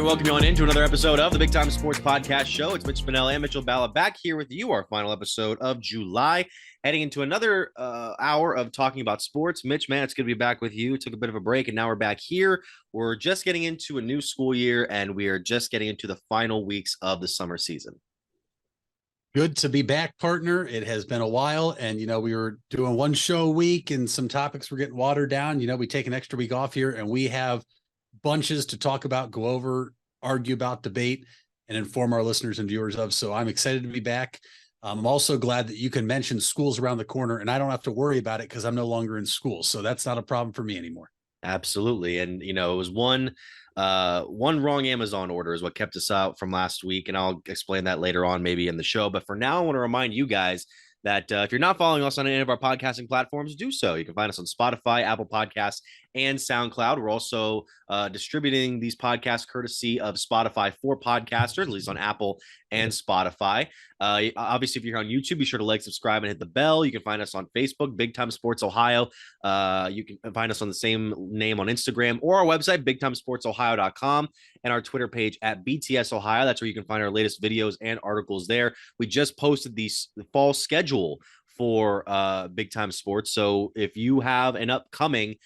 welcome you on into another episode of the Big Time Sports Podcast Show. It's Mitch Spinell and Mitchell Balla back here with you, our final episode of July, heading into another hour of talking about sports. Mitch, man, it's good to be back with you. Took a bit of a break, and now we're back here. We're just getting into a new school year, and we are just getting into the final weeks of the summer season. Good to be back, partner. It has been a while, and we were doing one show a week, and some topics were getting watered down. We take an extra week off here, and we have bunches to talk about, go over, argue about, debate, and inform our listeners and viewers of. So I'm excited to be back. I'm also glad that you can mention schools around the corner, and I don't have to worry about it because I'm no longer in school. So that's not a problem for me anymore. Absolutely. And, it was one wrong Amazon order is what kept us out from last week. And I'll explain that later on, maybe in the show. But for now, I want to remind you guys that if you're not following us on any of our podcasting platforms, do so. You can find us on Spotify, Apple Podcasts, and SoundCloud. We're also distributing these podcasts courtesy of Spotify for podcasters, at least on Apple and Spotify. Obviously, if you're on YouTube, be sure to like, subscribe, and hit the bell. You can find us on Facebook, Big Time Sports Ohio. You can find us on the same name on Instagram or our website, bigtimesportsohio.com, and our Twitter page at BTS Ohio. That's where you can find our latest videos and articles there. We just posted the fall schedule for Big Time Sports. So if you have an upcoming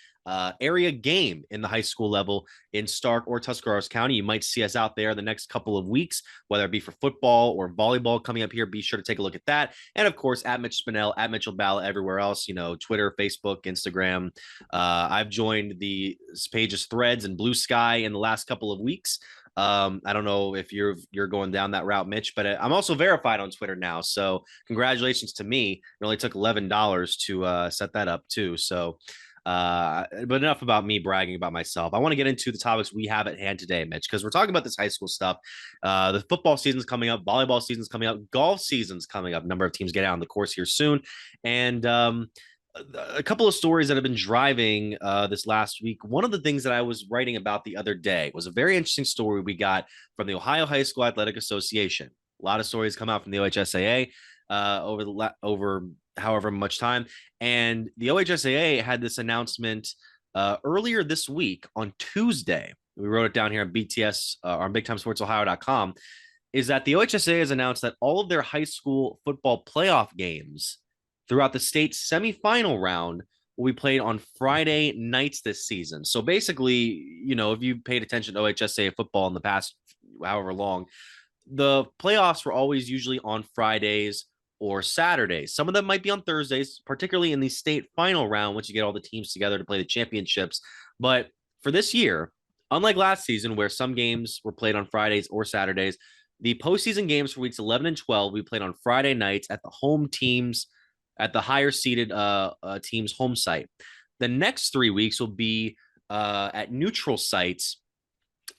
area game in the high school level in Stark or Tuscarawas County, you might see us out there the next couple of weeks, whether it be for football or volleyball coming up here. Be sure to take a look at that. And of course, at Mitch Spinell, at Mitchell Balla, everywhere else, Twitter, Facebook, Instagram. I've joined the pages Threads and Blue Sky in the last couple of weeks. I don't know if you're going down that route, Mitch, but I'm also verified on Twitter now. So congratulations to me. It only took $11 to set that up too. So but enough about me bragging about myself. I want to get into the topics we have at hand today, Mitch, because we're talking about this high school stuff. The football season's coming up, volleyball season's coming up, golf season's coming up. A number of teams get out on the course here soon. And a couple of stories that have been driving this last week. One of the things that I was writing about the other day was a very interesting story we got from the Ohio High School Athletic Association. A lot of stories come out from the OHSAA over however much time. And the OHSAA had this announcement earlier this week on Tuesday. We wrote it down here on BTS, on BigTimeSportsOhio.com, is that the OHSAA has announced that all of their high school football playoff games throughout the state semifinal round will be played on Friday nights this season. So basically, if you paid attention to OHSAA football in the past however long, the playoffs were always usually on Fridays or Saturdays. Some of them might be on Thursdays, particularly in the state final round, once you get all the teams together to play the championships. But for this year, unlike last season, where some games were played on Fridays or Saturdays, the postseason games for weeks 11 and 12 will be played on Friday nights at the home teams, at the higher seeded team's home site. The next 3 weeks will be at neutral sites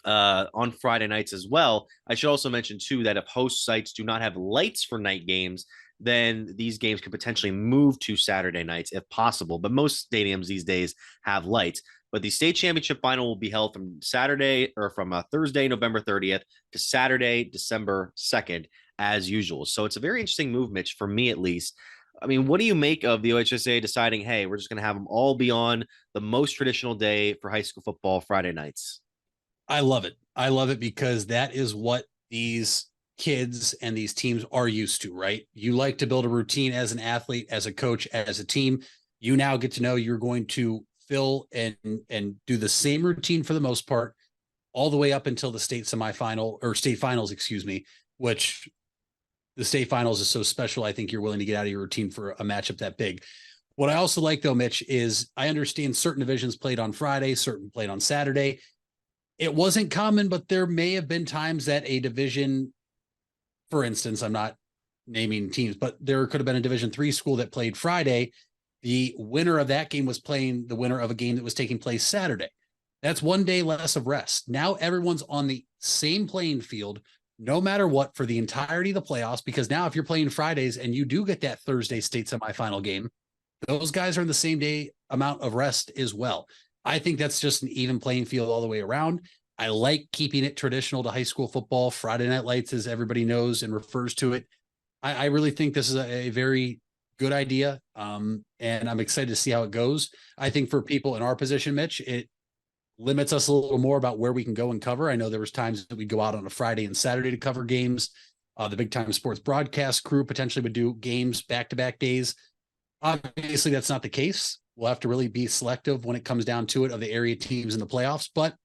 on Friday nights as well. I should also mention, too, that if host sites do not have lights for night games, then these games could potentially move to Saturday nights if possible. But most stadiums these days have lights. But the state championship final will be held from Thursday, November 30th to Saturday, December 2nd, as usual. So it's a very interesting move, Mitch, for me at least. I mean, what do you make of the OHSAA deciding, hey, we're just going to have them all be on the most traditional day for high school football, Friday nights? I love it. I love it because that is what these kids and these teams are used to, right? You like to build a routine as an athlete, as a coach, as a team. You now get to know you're going to fill and do the same routine for the most part, all the way up until the state semifinal or state finals, which the state finals is so special. I think you're willing to get out of your routine for a matchup that big. What I also like, though, Mitch, is I understand certain divisions played on Friday, certain played on Saturday. It wasn't common, but there may have been times that a division, for instance, I'm not naming teams, but there could have been a Division III school that played Friday. The winner of that game was playing the winner of a game that was taking place Saturday. That's one day less of rest. Now everyone's on the same playing field, no matter what, for the entirety of the playoffs, because now if you're playing Fridays and you do get that Thursday state semifinal game, those guys are in the same day amount of rest as well. I think that's just an even playing field all the way around. I like keeping it traditional to high school football. Friday Night Lights, as everybody knows and refers to it. I really think this is a very good idea. And I'm excited to see how it goes. I think for people in our position, Mitch, limits us a little more about where we can go and cover. I know there was times that we'd go out on a Friday and Saturday to cover games. The Big Time Sports broadcast crew potentially would do games back-to-back days. Obviously, that's not the case. We'll have to really be selective when it comes down to it of the area teams in the playoffs, but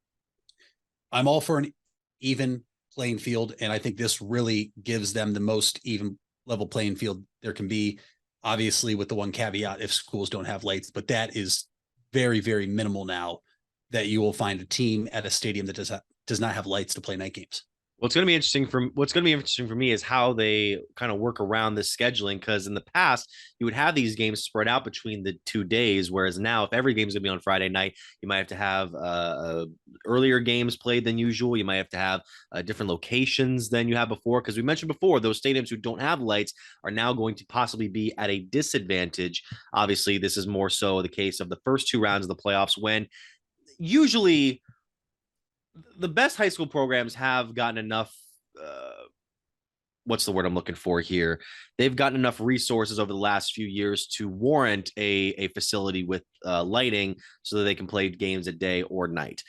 I'm all for an even playing field. And I think this really gives them the most even level playing field there can be, obviously with the one caveat if schools don't have lights, but that is very, very minimal now that you will find a team at a stadium that does not have lights to play night games. What's going to be interesting for me is how they kind of work around this scheduling. Because in the past, you would have these games spread out between the 2 days, whereas now, if every game's going to be on Friday night, you might have to have earlier games played than usual. You might have to have different locations than you have before. Because we mentioned before, those stadiums who don't have lights are now going to possibly be at a disadvantage. Obviously, this is more so the case of the first 2 rounds of the playoffs, when usually the best high school programs have gotten enough what's the word I'm looking for here? They've gotten enough resources over the last few years to warrant a facility with lighting so that they can play games at day or night.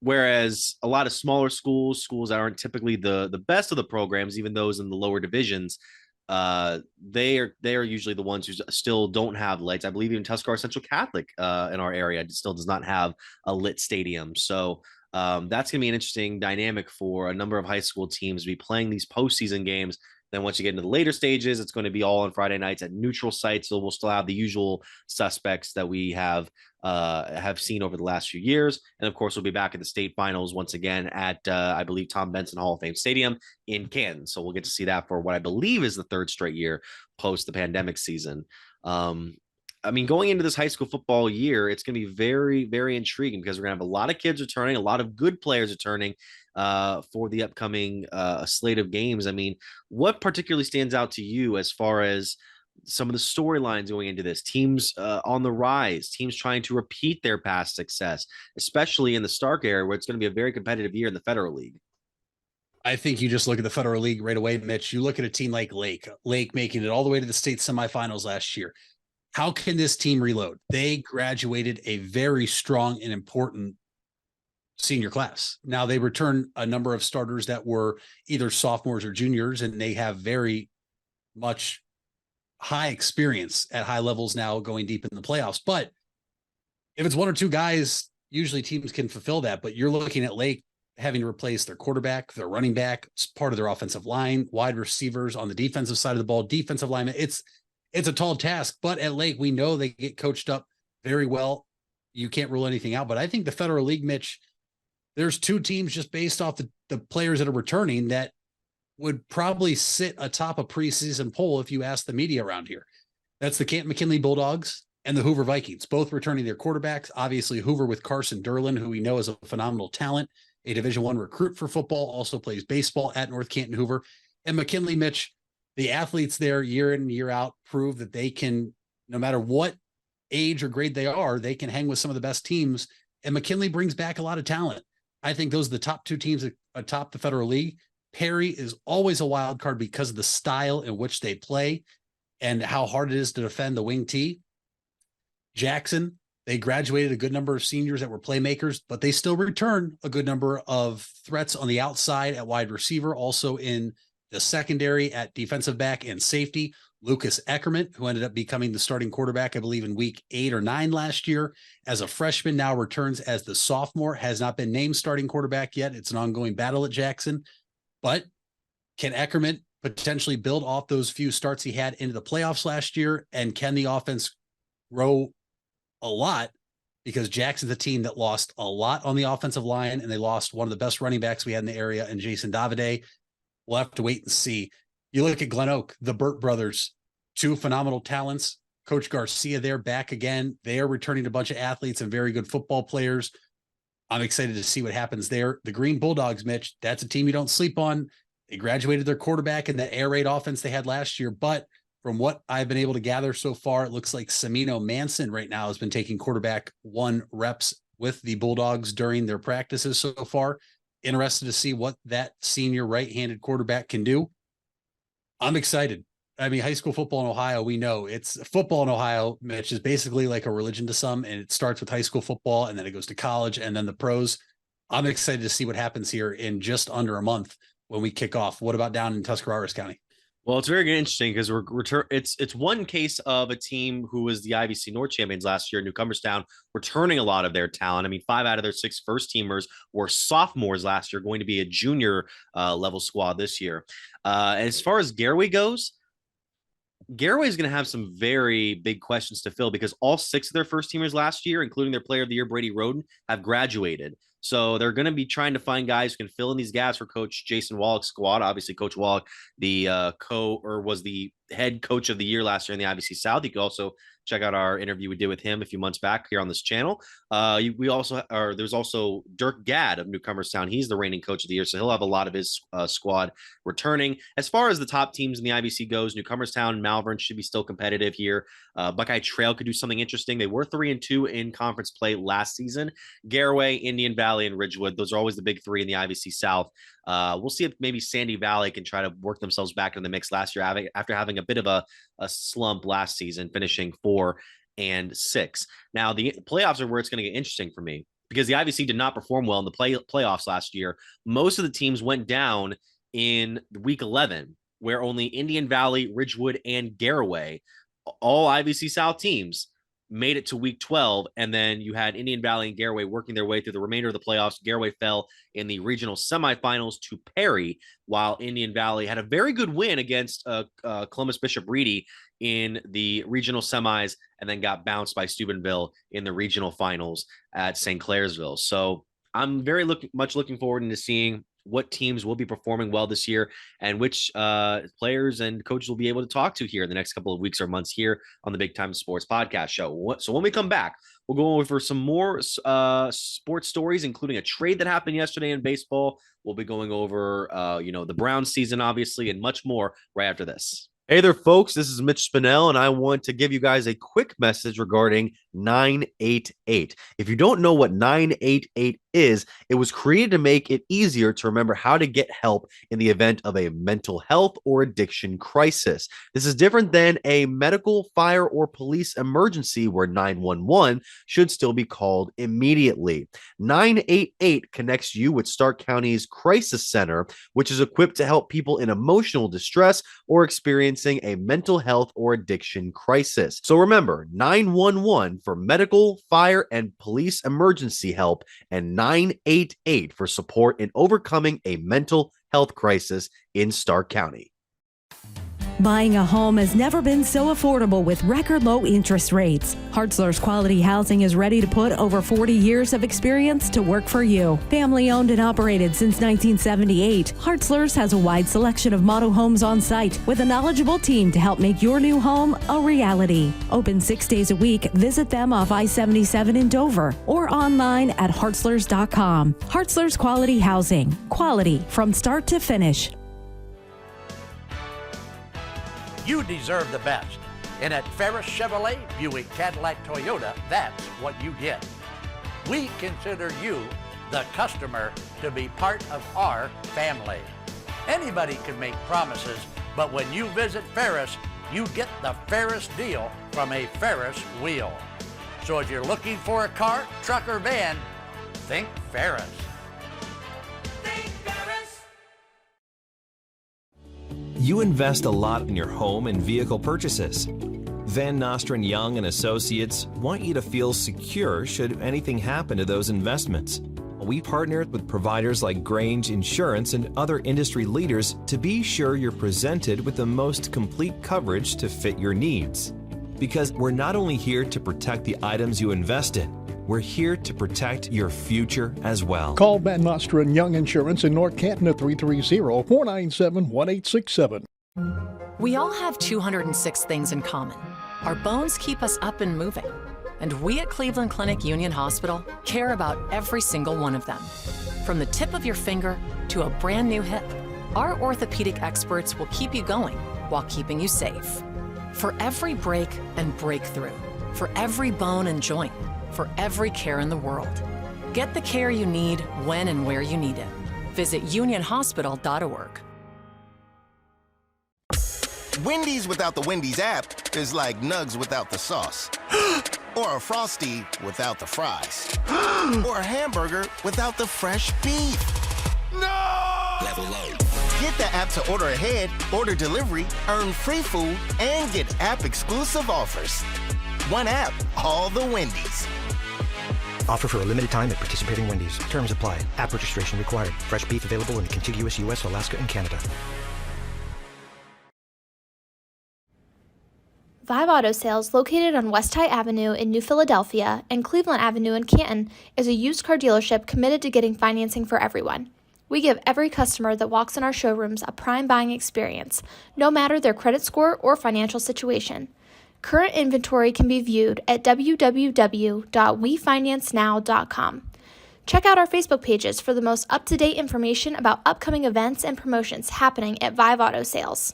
Whereas a lot of smaller schools that aren't typically the best of the programs, even those in the lower divisions, they are usually the ones who still don't have lights. I believe even Tuscarawas Central Catholic in our area still does not have a lit stadium. So that's going to be an interesting dynamic for a number of high school teams to be playing these postseason games. Then once you get into the later stages, it's going to be all on Friday nights at neutral sites. So we'll still have the usual suspects that we have seen over the last few years. And of course, we'll be back at the state finals once again at, I believe, Tom Benson Hall of Fame Stadium in Canton. So we'll get to see that for what I believe is the 3rd straight year post the pandemic season. I mean, going into this high school football year, it's going to be very, very intriguing because we're going to have a lot of kids returning, a lot of good players returning for the upcoming slate of games. I mean, what particularly stands out to you as far as some of the storylines going into this? Teams on the rise, teams trying to repeat their past success, especially in the Stark area where it's going to be a very competitive year in the Federal League. I think you just look at the Federal League right away, Mitch. You look at a team like Lake making it all the way to the state semifinals last year. How can this team reload? They graduated a very strong and important senior class. Now they return a number of starters that were either sophomores or juniors, and they have very much high experience at high levels now going deep in the playoffs. But if it's 1 or 2 guys, usually teams can fulfill that. But you're looking at Lake having to replace their quarterback, their running back, part of their offensive line, wide receivers on the defensive side of the ball, defensive linemen. It's a tall task, but at Lake, we know they get coached up very well. You can't rule anything out, but I think the Federal League, Mitch, there's 2 teams just based off the players that are returning that would probably sit atop a preseason poll if you ask the media around here. That's the Canton McKinley Bulldogs and the Hoover Vikings, both returning their quarterbacks. Obviously, Hoover with Carson Derlin, who we know is a phenomenal talent, a Division I recruit for football, also plays baseball at North Canton Hoover. And McKinley, Mitch, the athletes there year in and year out prove that they can, no matter what age or grade they are, they can hang with some of the best teams. And McKinley brings back a lot of talent. I think those are the top 2 teams atop the Federal League. Perry is always a wild card because of the style in which they play and how hard it is to defend the wing T. Jackson, they graduated a good number of seniors that were playmakers, but they still return a good number of threats on the outside at wide receiver, also in the secondary at defensive back and safety. Lucas Eckerman, who ended up becoming the starting quarterback, I believe, in week 8 or 9 last year as a freshman, now returns as the sophomore, has not been named starting quarterback yet. It's an ongoing battle at Jackson. But can Eckerman potentially build off those few starts he had into the playoffs last year? And can the offense grow a lot? Because Jackson's a team that lost a lot on the offensive line, and they lost one of the best running backs we had in the area in Jason Davide. We'll have to wait and see. You look at Glen Oak, the Burt brothers, 2 phenomenal talents. Coach Garcia there back again. They are returning a bunch of athletes and very good football players. I'm excited to see what happens there. The Green Bulldogs, Mitch, that's a team you don't sleep on. They graduated their quarterback in the air raid offense they had last year. But from what I've been able to gather so far, it looks like Semino Manson right now has been taking quarterback 1 reps with the Bulldogs during their practices so far. Interested to see what that senior right-handed quarterback can do. I'm excited. I mean, high school football in Ohio, we know it's football in Ohio, Mitch, is basically like a religion to some, and it starts with high school football and then it goes to college and then the pros. I'm excited to see what happens here in just under a month when we kick off. What about down in Tuscarawas County? Well, it's very interesting because it's one case of a team who was the IVC North champions last year, New Cumberstown, returning a lot of their talent. I mean, 5 out of their 6 first teamers were sophomores last year, going to be a junior level squad this year. As far as Garaway goes, Garaway is going to have some very big questions to fill because all 6 of their first teamers last year, including their player of the year, Brady Roden, have graduated. So they're going to be trying to find guys who can fill in these gaps for Coach Jason Wallach's squad. Obviously, Coach Wallach, was the head coach of the year last year in the IVC South. You can also check out our interview we did with him a few months back here on this channel. There's also Dirk Gadd of New Cumberstown. He's the reigning coach of the year, so he'll have a lot of his squad returning. As far as the top teams in the IVC goes, New Cumberstown, Malvern should be still competitive here. Buckeye Trail could do something interesting. They were 3-2 in conference play last season. Garaway, Indian Valley, and Ridgewood, those are always the big 3 in the IVC South. We'll see if maybe Sandy Valley can try to work themselves back in the mix last year after having a bit of a slump last season, finishing 4-6. Now, the playoffs are where it's going to get interesting for me because the IVC did not perform well in the playoffs last year. Most of the teams went down in week 11, where only Indian Valley, Ridgewood, and Garaway, all IVC South teams, made it to week 12, and then you had Indian Valley and Garaway working their way through the remainder of the playoffs. Garaway fell in the regional semifinals to Perry, while Indian Valley had a very good win against Columbus Bishop Reedy in the regional semis, and then got bounced by Steubenville in the regional finals at St. Clairsville. So I'm very much looking forward into seeing what teams will be performing well this year and which players and coaches will be able to talk to here in the next couple of weeks or months here on the Big Time Sports Podcast Show. So when we come back, we'll go over some more sports stories, including a trade that happened yesterday in baseball. We'll be going over, the Browns season, obviously, and much more right after this. Hey there, folks. This is Mitch Spinell, and I want to give you guys a quick message regarding 988. If you don't know what 988 is, it was created to make it easier to remember how to get help in the event of a mental health or addiction crisis. This is different than a medical, fire, or police emergency where 911 should still be called immediately. 988 connects you with Stark County's Crisis Center, which is equipped to help people in emotional distress or experiencing a mental health or addiction crisis. So remember, 911 for medical, fire, and police emergency help, and 988 for support in overcoming a mental health crisis in Stark County. Buying a home has never been so affordable with record low interest rates. Hartzler's Quality Housing is ready to put over 40 years of experience to work for you. Family owned and operated since 1978, Hartzler's has a wide selection of model homes on site with a knowledgeable team to help make your new home a reality. Open 6 days a week, visit them off I-77 in Dover or online at hartzlers.com. Hartzler's Quality Housing. Quality from start to finish. You deserve the best. And at Ferris Chevrolet, Buick, Cadillac, Toyota, that's what you get. We consider you, the customer, to be part of our family. Anybody can make promises, but when you visit Ferris, you get the Ferris deal from a Ferris wheel. So if you're looking for a car, truck, or van, think Ferris. You invest a lot in your home and vehicle purchases. Van Nostrand Young and Associates want you to feel secure should anything happen to those investments. We partnered with providers like Grange Insurance and other industry leaders to be sure you're presented with the most complete coverage to fit your needs. Because we're not only here to protect the items you invest in, we're here to protect your future as well. Call Van Nostrand Young Insurance in North Canton at 330-497-1867. We all have 206 things in common. Our bones keep us up and moving. And we at Cleveland Clinic Union Hospital care about every single one of them. From the tip of your finger to a brand new hip, our orthopedic experts will keep you going while keeping you safe. For every break and breakthrough, for every bone and joint, for every care in the world. Get the care you need when and where you need it. Visit unionhospital.org. Wendy's without the Wendy's app is like Nugs without the sauce. Or a Frosty without the fries. Or a hamburger without the fresh beef. No! Level up. Get the app to order ahead, order delivery, earn free food, and get app-exclusive offers. One app, all the Wendy's. Offer for a limited time at participating Wendy's. Terms apply. App registration required. Fresh beef available in the contiguous U.S., Alaska, and Canada. Vive Auto Sales, located on West High Avenue in New Philadelphia and Cleveland Avenue in Canton, is a used car dealership committed to getting financing for everyone. We give every customer that walks in our showrooms a prime buying experience, no matter their credit score or financial situation. Current inventory can be viewed at www.wefinancenow.com. Check out our Facebook pages for the most up-to-date information about upcoming events and promotions happening at Vive Auto Sales.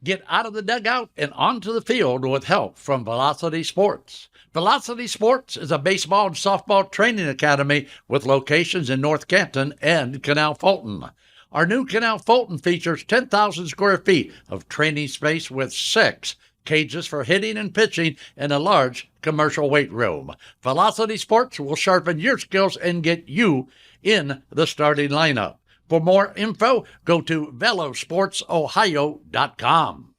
Get out of the dugout and onto the field with help from Velocity Sports. Velocity Sports is a baseball and softball training academy with locations in North Canton and Canal Fulton. Our new Canal Fulton features 10,000 square feet of training space with 6 cages for hitting and pitching and a large commercial weight room. Velocity Sports will sharpen your skills and get you in the starting lineup. For more info, go to velosportsohio.com.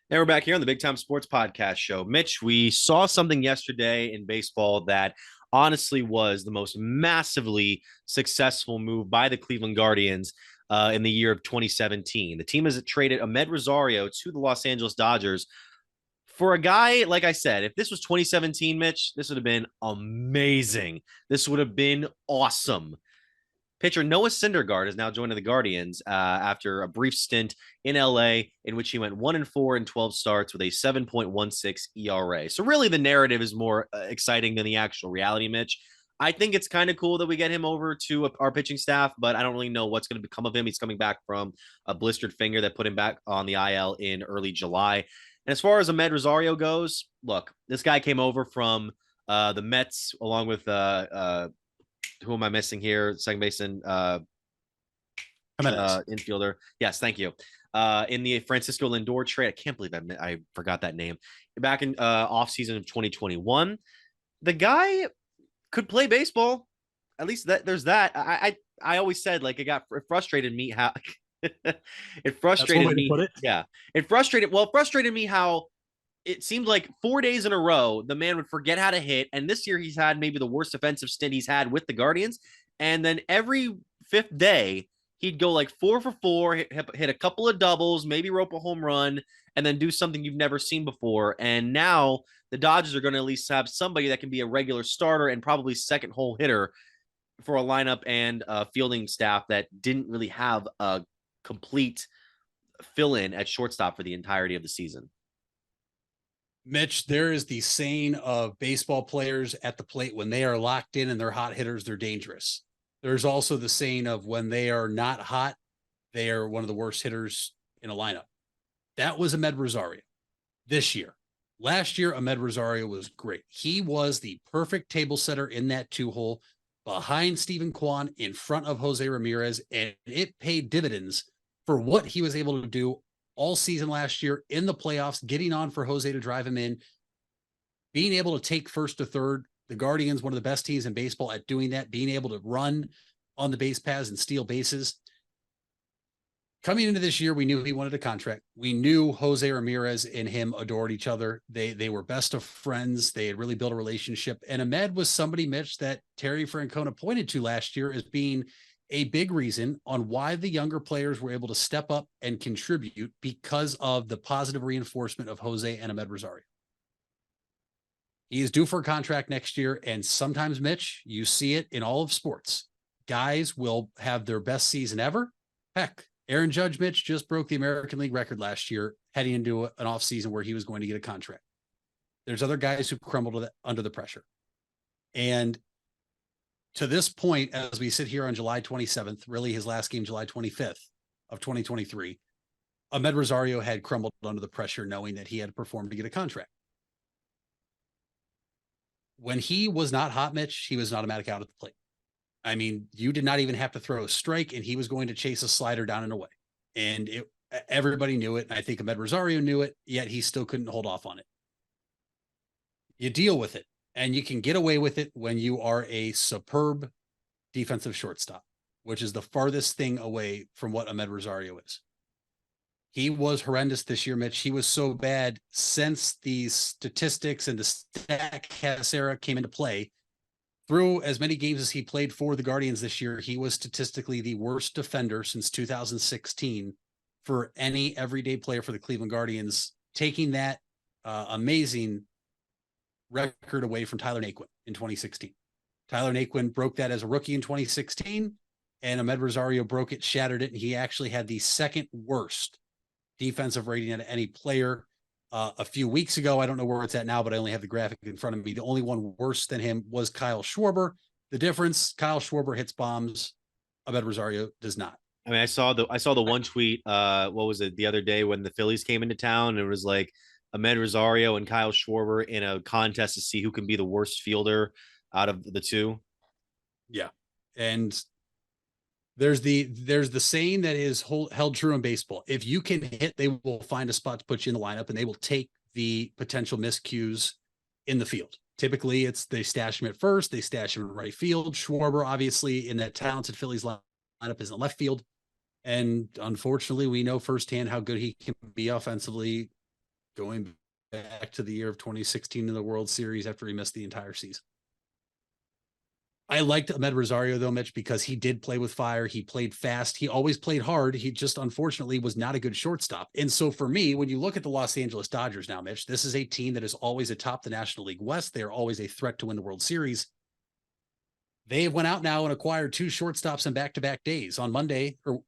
And we're back here on the Big Time Sports Podcast Show. Mitch, we saw something yesterday in baseball that honestly was the most massively successful move by the Cleveland Guardians in the year of 2017. The team has traded Amed Rosario to the Los Angeles Dodgers for a guy, like I said, if this was 2017, Mitch, this would have been amazing. This would have been awesome. Pitcher Noah Syndergaard is now joining the Guardians after a brief stint in LA in which he went 1-4 in 12 starts with a 7.16 ERA. So really the narrative is more exciting than the actual reality, Mitch. I think it's kind of cool that we get him over to our pitching staff, but I don't really know what's going to become of him. He's coming back from a blistered finger that put him back on the IL in early July. And as far as Amed Rosario goes, look, this guy came over from the Mets along with who am I missing here? Second baseman, infielder. Yes, thank you. In the Francisco Lindor trade, I can't believe I forgot that name. Back in offseason of 2021, the guy could play baseball. At least there's that. I always said, like, it frustrated me how it frustrated me. It frustrated me how it seemed like 4 days in a row, the man would forget how to hit. And this year he's had maybe the worst offensive stint he's had with the Guardians. And then every 5th day, he'd go like 4 for 4, hit a couple of doubles, maybe rope a home run, and then do something you've never seen before. And now the Dodgers are going to at least have somebody that can be a regular starter and probably second hole hitter for a lineup and a fielding staff that didn't really have a complete fill-in at shortstop for the entirety of the season. Mitch, there is the saying of baseball players at the plate, when they are locked in and they're hot hitters, they're dangerous. There's also the saying of when they are not hot, they are one of the worst hitters in a lineup. That was Amed Rosario this year. Last year, Amed Rosario was great. He was the perfect table setter in that 2-hole behind Stephen Kwan, in front of Jose Ramirez, and it paid dividends for what he was able to do all season last year in the playoffs, getting on for Jose to drive him in, being able to take first to third. The Guardians, one of the best teams in baseball at doing that, being able to run on the base paths and steal bases. Coming into this year, we knew he wanted a contract. We knew Jose Ramirez and him adored each other. They were best of friends. They had really built a relationship. And Amed was somebody, Mitch, that Terry Francona pointed to last year as being a big reason on why the younger players were able to step up and contribute, because of the positive reinforcement of Jose and Amed Rosario. He is due for a contract next year. And sometimes, Mitch, you see it in all of sports. Guys will have their best season ever. Heck, Aaron Judge, Mitch, just broke the American League record last year, heading into an offseason where he was going to get a contract. There's other guys who crumbled under the pressure. And to this point, as we sit here on July 27th, really his last game, July 25th of 2023, Amed Rosario had crumbled under the pressure, knowing that he had to perform to get a contract. When he was not hot, Mitch, he was an automatic out at the plate. I mean, you did not even have to throw a strike, and he was going to chase a slider down and away. And Everybody knew it. And I think Ahmed Rosario knew it, yet he still couldn't hold off on it. You deal with it, and you can get away with it when you are a superb defensive shortstop, which is the farthest thing away from what Ahmed Rosario is. He was horrendous this year, Mitch. He was so bad since the statistics and the StatCast era came into play. Through as many games as he played for the Guardians this year, he was statistically the worst defender since 2016 for any everyday player for the Cleveland Guardians, taking that amazing record away from Tyler Naquin in 2016. Tyler Naquin broke that as a rookie in 2016, and Ahmed Rosario broke it, shattered it, and he actually had the second worst defensive rating at any player a few weeks ago. I don't know where it's at now, but I only have the graphic in front of me. The only one worse than him was Kyle Schwarber. The difference, Kyle Schwarber hits bombs, Ahmed Rosario does not. I mean, I saw the one tweet, what was it, the other day when the Phillies came into town, and it was like Ahmed Rosario and Kyle Schwarber in a contest to see who can be the worst fielder out of the two. Yeah. And there's the saying that is held true in baseball. If you can hit, they will find a spot to put you in the lineup, and they will take the potential miscues in the field. Typically it's they stash him at first, they stash him in right field. Schwarber, obviously, in that talented Phillies lineup, is in left field. And unfortunately, we know firsthand how good he can be offensively, going back to the year of 2016 in the World Series after he missed the entire season. I liked Ahmed Rosario, though, Mitch, because he did play with fire. He played fast. He always played hard. He just, unfortunately, was not a good shortstop. And so for me, when you look at the Los Angeles Dodgers now, Mitch, this is a team that is always atop the National League West. They're always a threat to win the World Series. They went out now and acquired two shortstops in back-to-back days. On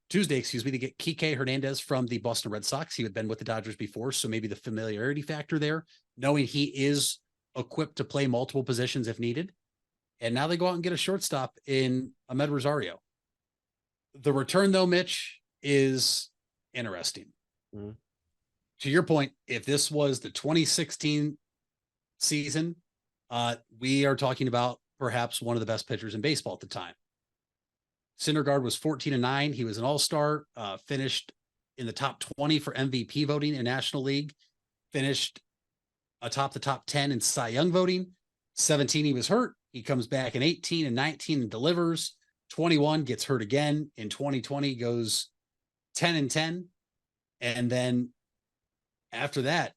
Tuesday, they get Kike Hernandez from the Boston Red Sox. He had been with the Dodgers before, so maybe the familiarity factor there, knowing he is equipped to play multiple positions if needed. And now they go out and get a shortstop in Ahmed Rosario. The return, though, Mitch, is interesting. Mm-hmm. To your point, if this was the 2016 season, we are talking about perhaps one of the best pitchers in baseball at the time. Syndergaard was 14-9. He was an all-star, finished in the top 20 for MVP voting in National League, finished atop the top 10 in Cy Young voting. 17, he was hurt. He comes back in 18 and 19 and delivers. 21, gets hurt again. In 2020, goes 10-10. And then after that,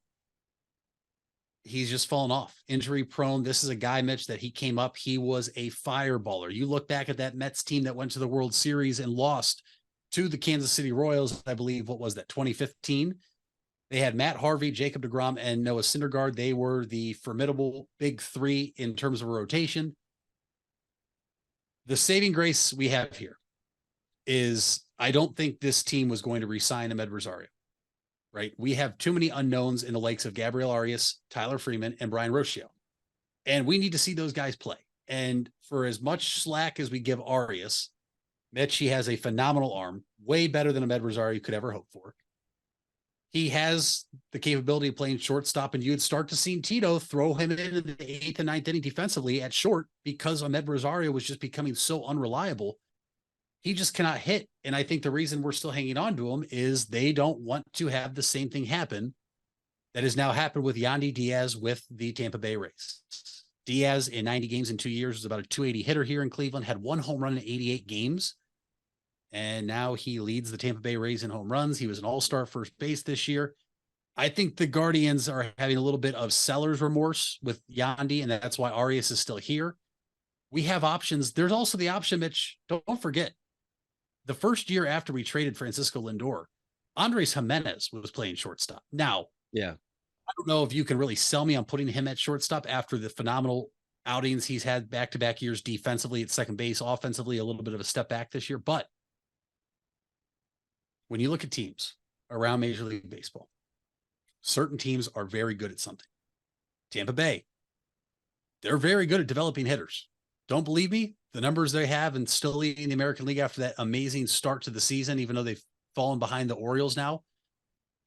he's just fallen off, injury prone. This is a guy, Mitch, that he came up. He was a fireballer. You look back at that Mets team that went to the World Series and lost to the Kansas City Royals, I believe, what was that, 2015? They had Matt Harvey, Jacob deGrom, and Noah Syndergaard. They were the formidable big three in terms of a rotation. The saving grace we have here is I don't think this team was going to re-sign Ahmed Rosario, right? We have too many unknowns in the likes of Gabriel Arias, Tyler Freeman, and Brian Rocchio. And we need to see those guys play. And for as much slack as we give Arias, Mitch, he has a phenomenal arm, way better than Ahmed Rosario could ever hope for. He has the capability of playing shortstop, and you'd start to see Tito throw him in the 8th and 9th inning defensively at short because Ahmed Rosario was just becoming so unreliable. He just cannot hit. And I think the reason we're still hanging on to him is they don't want to have the same thing happen that has now happened with Yandy Diaz with the Tampa Bay Rays. Diaz in 90 games in 2 years was about a 280 hitter here in Cleveland, had 1 home run in 88 games. And now he leads the Tampa Bay Rays in home runs. He was an all-star first base this year. I think the Guardians are having a little bit of seller's remorse with Yandy, and that's why Arias is still here. We have options. There's also the option, Mitch, don't forget, the first year after we traded Francisco Lindor, Andres Jimenez was playing shortstop. Now, yeah, I don't know if you can really sell me on putting him at shortstop after the phenomenal outings he's had back-to-back years defensively at second base, offensively a little bit of a step back this year, but when you look at teams around Major League Baseball, certain teams are very good at something. Tampa Bay, they're very good at developing hitters. Don't believe me? The numbers they have and still leading the American League after that amazing start to the season, even though they've fallen behind the Orioles now,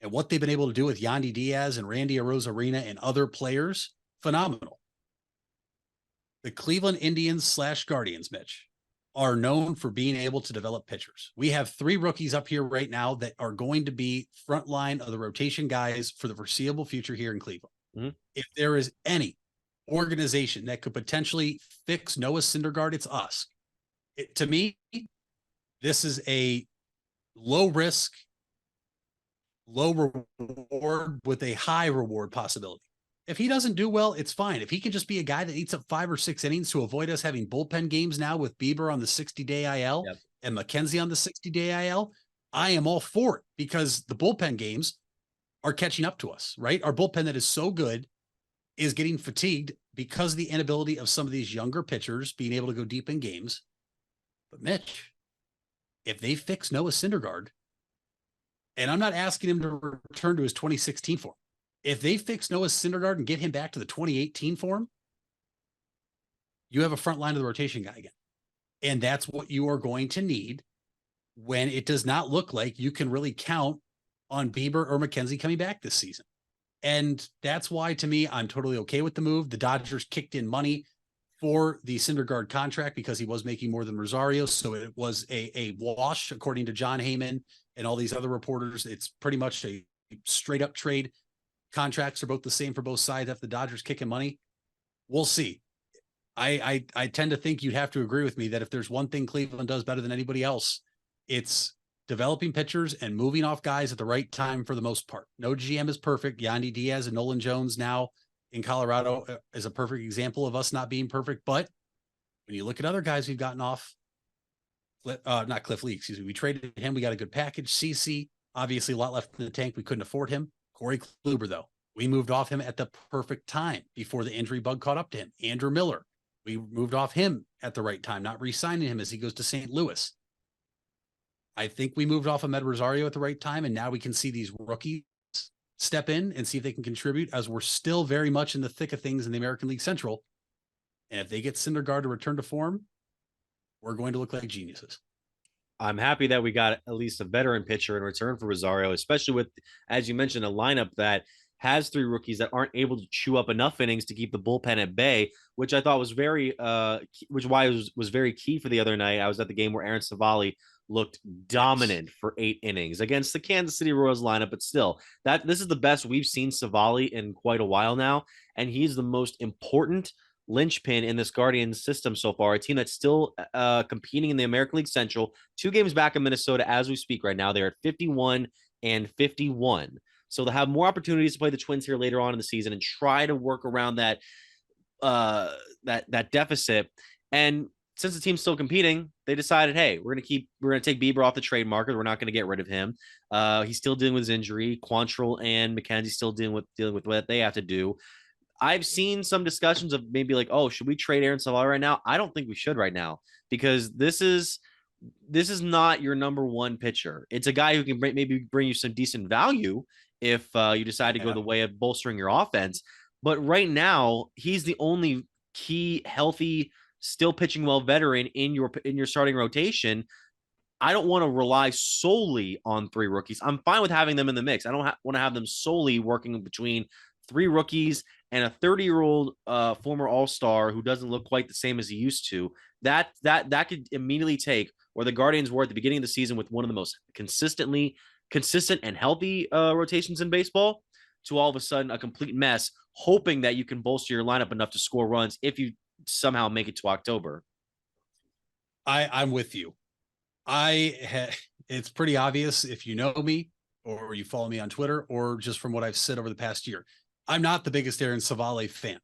and what they've been able to do with Yandy Diaz and Randy Arozarena and other players, phenomenal. The Cleveland Indians / Guardians, Mitch, are known for being able to develop pitchers. We have 3 rookies up here right now that are going to be front line of the rotation guys for the foreseeable future here in Cleveland. Mm-hmm. If there is any organization that could potentially fix Noah Syndergaard, it's us. To me, this is a low risk, low reward with a high reward possibility. If he doesn't do well, it's fine. If he can just be a guy that eats up 5 or 6 innings to avoid us having bullpen games now with Bieber on the 60-day IL and McKenzie on the 60-day IL, I am all for it because the bullpen games are catching up to us, right? Our bullpen that is so good is getting fatigued because of the inability of some of these younger pitchers being able to go deep in games. But Mitch, if they fix Noah Syndergaard, and I'm not asking him to return to his 2016 form, if they fix Noah Syndergaard and get him back to the 2018 form, you have a front line of the rotation guy again. And that's what you are going to need when it does not look like you can really count on Bieber or McKenzie coming back this season. And that's why, to me, I'm totally okay with the move. The Dodgers kicked in money for the Syndergaard contract because he was making more than Rosario. So it was a wash, according to John Heyman and all these other reporters. It's pretty much a straight up trade. Contracts are both the same for both sides after the Dodgers kicking money. We'll see. I tend to think you'd have to agree with me that if there's one thing Cleveland does better than anybody else, it's developing pitchers and moving off guys at the right time for the most part. No GM is perfect. Yandy Diaz and Nolan Jones now in Colorado is a perfect example of us not being perfect. But when you look at other guys we've gotten off, not Cliff Lee, excuse me. We traded him. We got a good package. CC, obviously a lot left in the tank. We couldn't afford him. Corey Kluber, though, we moved off him at the perfect time before the injury bug caught up to him. Andrew Miller, we moved off him at the right time, not re-signing him as he goes to St. Louis. I think we moved off Ahmed Rosario at the right time, and now we can see these rookies step in and see if they can contribute as we're still very much in the thick of things in the American League Central. And if they get Syndergaard to return to form, we're going to look like geniuses. I'm happy that we got at least a veteran pitcher in return for Rosario, especially with, as you mentioned, a lineup that has 3 rookies that aren't able to chew up enough innings to keep the bullpen at bay, which I thought was very, was very key for the other night. I was at the game where Aaron Savali looked dominant for 8 innings against the Kansas City Royals lineup, but still, this is the best we've seen Savali in quite a while now, and he's the most important linchpin in this Guardians system so far, a team that's still competing in the American League Central, 2 games back in Minnesota as we speak right now. They're at 51 and 51. So they'll have more opportunities to play the Twins here later on in the season and try to work around that deficit. And since the team's still competing, they decided, hey, we're going to take Bieber off the trade market. We're not going to get rid of him. He's still dealing with his injury. Quantrill and McKenzie still dealing with what they have to do. I've seen some discussions of maybe like, oh, should we trade Aaron Savali right now? I don't think we should right now because this is not your number 1 pitcher. It's a guy who can maybe bring you some decent value if you decide to go the way of bolstering your offense. But right now, he's the only key, healthy, still pitching well veteran in your starting rotation. I don't want to rely solely on 3 rookies. I'm fine with having them in the mix. I don't want to have them solely working between 3 rookies and a 30-year-old former All-Star who doesn't look quite the same as he used to. That could immediately take where the Guardians were at the beginning of the season with one of the most consistent and healthy rotations in baseball to all of a sudden a complete mess, hoping that you can bolster your lineup enough to score runs if you somehow make it to October. I'm with you. It's pretty obvious if you know me or you follow me on Twitter or just from what I've said over the past year. I'm not the biggest Aaron Savali fan.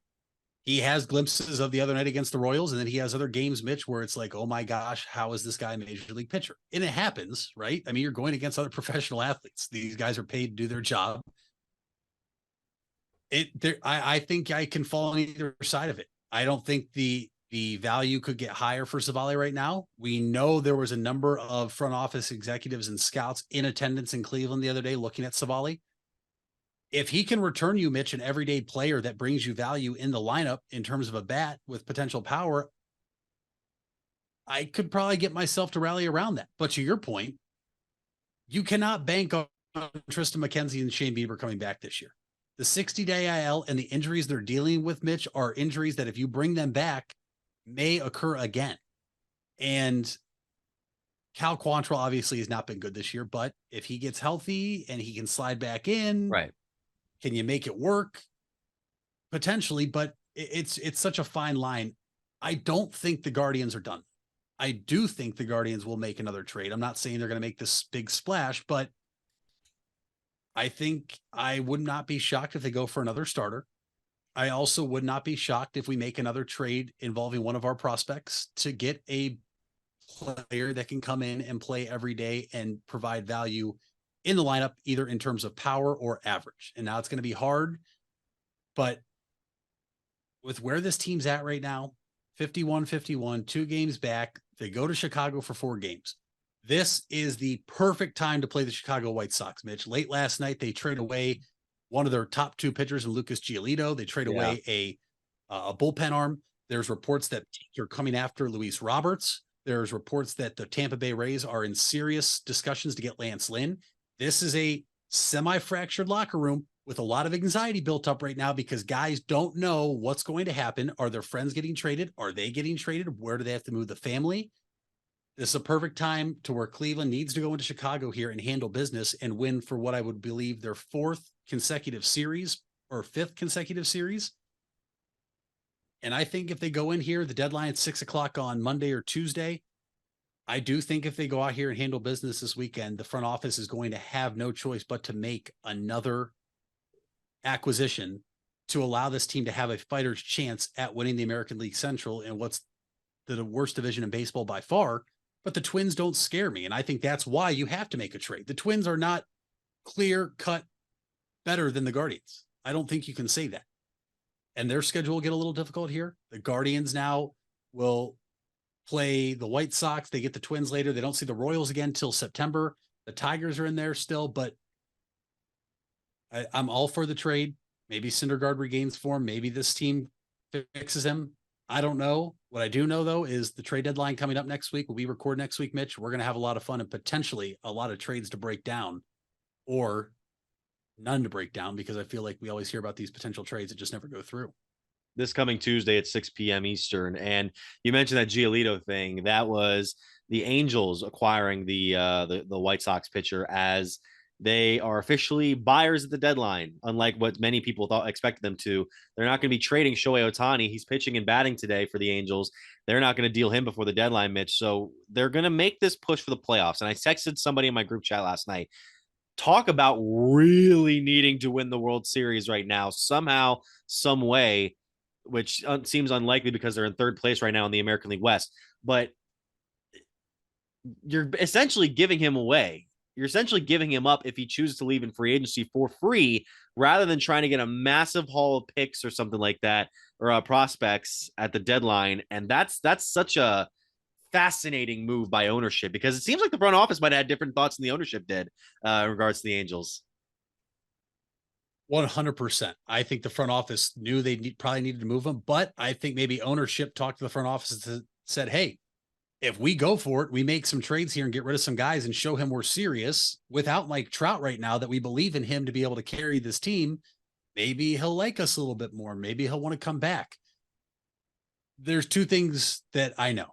He has glimpses of the other night against the Royals, and then he has other games, Mitch, where it's like, oh my gosh, how is this guy a major league pitcher? And it happens, right? I mean, you're going against other professional athletes. These guys are paid to do their job. I think I can fall on either side of it. I don't think the value could get higher for Savali right now. We know there was a number of front office executives and scouts in attendance in Cleveland the other day looking at Savali. If he can return you, Mitch, an everyday player that brings you value in the lineup in terms of a bat with potential power, I could probably get myself to rally around that. But to your point, you cannot bank on Tristan McKenzie and Shane Bieber coming back this year. The 60-day IL and the injuries they're dealing with, Mitch, are injuries that if you bring them back may occur again. And Cal Quantrill obviously has not been good this year, but if he gets healthy and he can slide back in, right? Can you make it work? Potentially, but it's such a fine line. I don't think the Guardians are done. I do think the Guardians will make another trade. I'm not saying they're going to make this big splash, but I think I would not be shocked if they go for another starter. I also would not be shocked if we make another trade involving one of our prospects to get a player that can come in and play every day and provide value in the lineup, either in terms of power or average. And now it's going to be hard, but with where this team's at right now, 51-51, 2 games back, they go to Chicago for 4 games. This is the perfect time to play the Chicago White Sox, Mitch. Late last night, they trade away one of their top 2 pitchers in Lucas Giolito. They trade away a bullpen arm. There's reports that they're coming after Luis Roberts. There's reports that the Tampa Bay Rays are in serious discussions to get Lance Lynn. This is a semi-fractured locker room with a lot of anxiety built up right now because guys don't know what's going to happen. Are their friends getting traded? Are they getting traded? Where do they have to move the family? This is a perfect time to where Cleveland needs to go into Chicago here and handle business and win for what I would believe their 4th consecutive series or 5th consecutive series. And I think if they go in here, the deadline at 6:00 on Monday or Tuesday, I do think if they go out here and handle business this weekend, the front office is going to have no choice but to make another acquisition to allow this team to have a fighter's chance at winning the American League Central in what's the worst division in baseball by far. But the Twins don't scare me. And I think that's why you have to make a trade. The Twins are not clear cut better than the Guardians. I don't think you can say that. And their schedule will get a little difficult here. The Guardians now will play the White Sox. They get the Twins later. They don't see the Royals again till September. The Tigers are in there still, but I'm all for the trade. Maybe Syndergaard regains form. Maybe this team fixes him. I don't know. What I do know, though, is the trade deadline coming up next week. When we record next week, Mitch, we're going to have a lot of fun and potentially a lot of trades to break down or none to break down because I feel like we always hear about these potential trades that just never go through. This coming Tuesday at 6 p.m. Eastern. And you mentioned that Giolito thing. That was the Angels acquiring the White Sox pitcher as they are officially buyers at the deadline, unlike what many people expected them to. They're not going to be trading Shohei Ohtani. He's pitching and batting today for the Angels. They're not going to deal him before the deadline, Mitch. So they're going to make this push for the playoffs. And I texted somebody in my group chat last night. Talk about really needing to win the World Series right now, somehow, some way, which seems unlikely because they're in 3rd place right now in the American League West. But you're essentially giving him away. You're essentially giving him up if he chooses to leave in free agency for free, rather than trying to get a massive haul of picks or something like that, or prospects at the deadline. And that's such a fascinating move by ownership because it seems like the front office might have had different thoughts than the ownership did in regards to the Angels. 100%. I think the front office knew they probably needed to move him, but I think maybe ownership talked to the front office and said, hey, if we go for it, we make some trades here and get rid of some guys and show him we're serious without Mike Trout right now, that we believe in him to be able to carry this team. Maybe he'll like us a little bit more. Maybe he'll want to come back. There's 2 things that I know.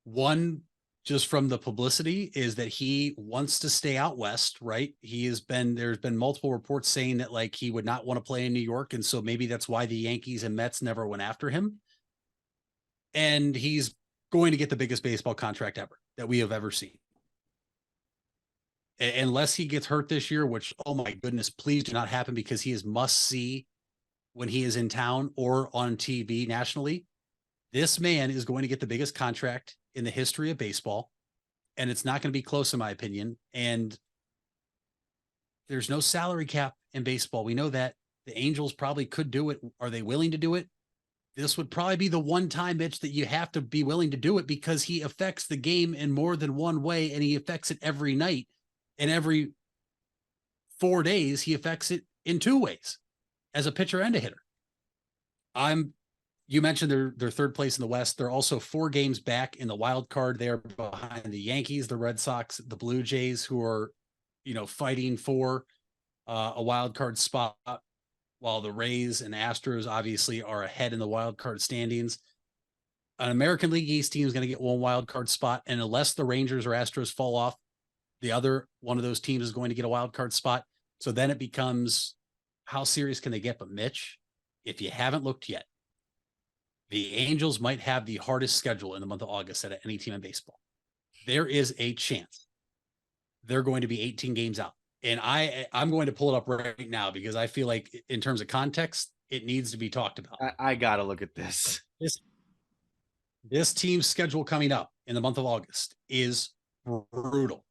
One, just from the publicity, is that he wants to stay out west, right? There's been multiple reports saying that like he would not want to play in New York. And so maybe that's why the Yankees and Mets never went after him. And he's going to get the biggest baseball contract ever that we have ever seen. Unless he gets hurt this year, which, oh my goodness, please do not happen, because he is must see when he is in town or on TV nationally. This man is going to get the biggest contract in the history of baseball, and it's not going to be close, in my opinion. And there's no salary cap in baseball. We know that. The Angels probably could do it. Are they willing to do it? This would probably be the one time, Mitch, that you have to be willing to do it, because he affects the game in more than one way, and he affects it every night. And every 4 days, he affects it in 2 ways, as a pitcher and a hitter. You mentioned they're 3rd place in the West. They're also 4 games back in the wild card. They are behind the Yankees, the Red Sox, the Blue Jays, who are, fighting for a wild card spot, while the Rays and Astros obviously are ahead in the wild card standings. an American League East team is going to get one wild card spot. And unless the Rangers or Astros fall off, the other one of those teams is going to get a wild card spot. So then it becomes, how serious can they get? But Mitch, if you haven't looked yet, the Angels might have the hardest schedule in the month of August out of any team in baseball. There is a chance they're going to be 18 games out. And I'm going to pull it up right now because I feel like in terms of context, it needs to be talked about. I got to look at this. This team's schedule coming up in the month of August is brutal.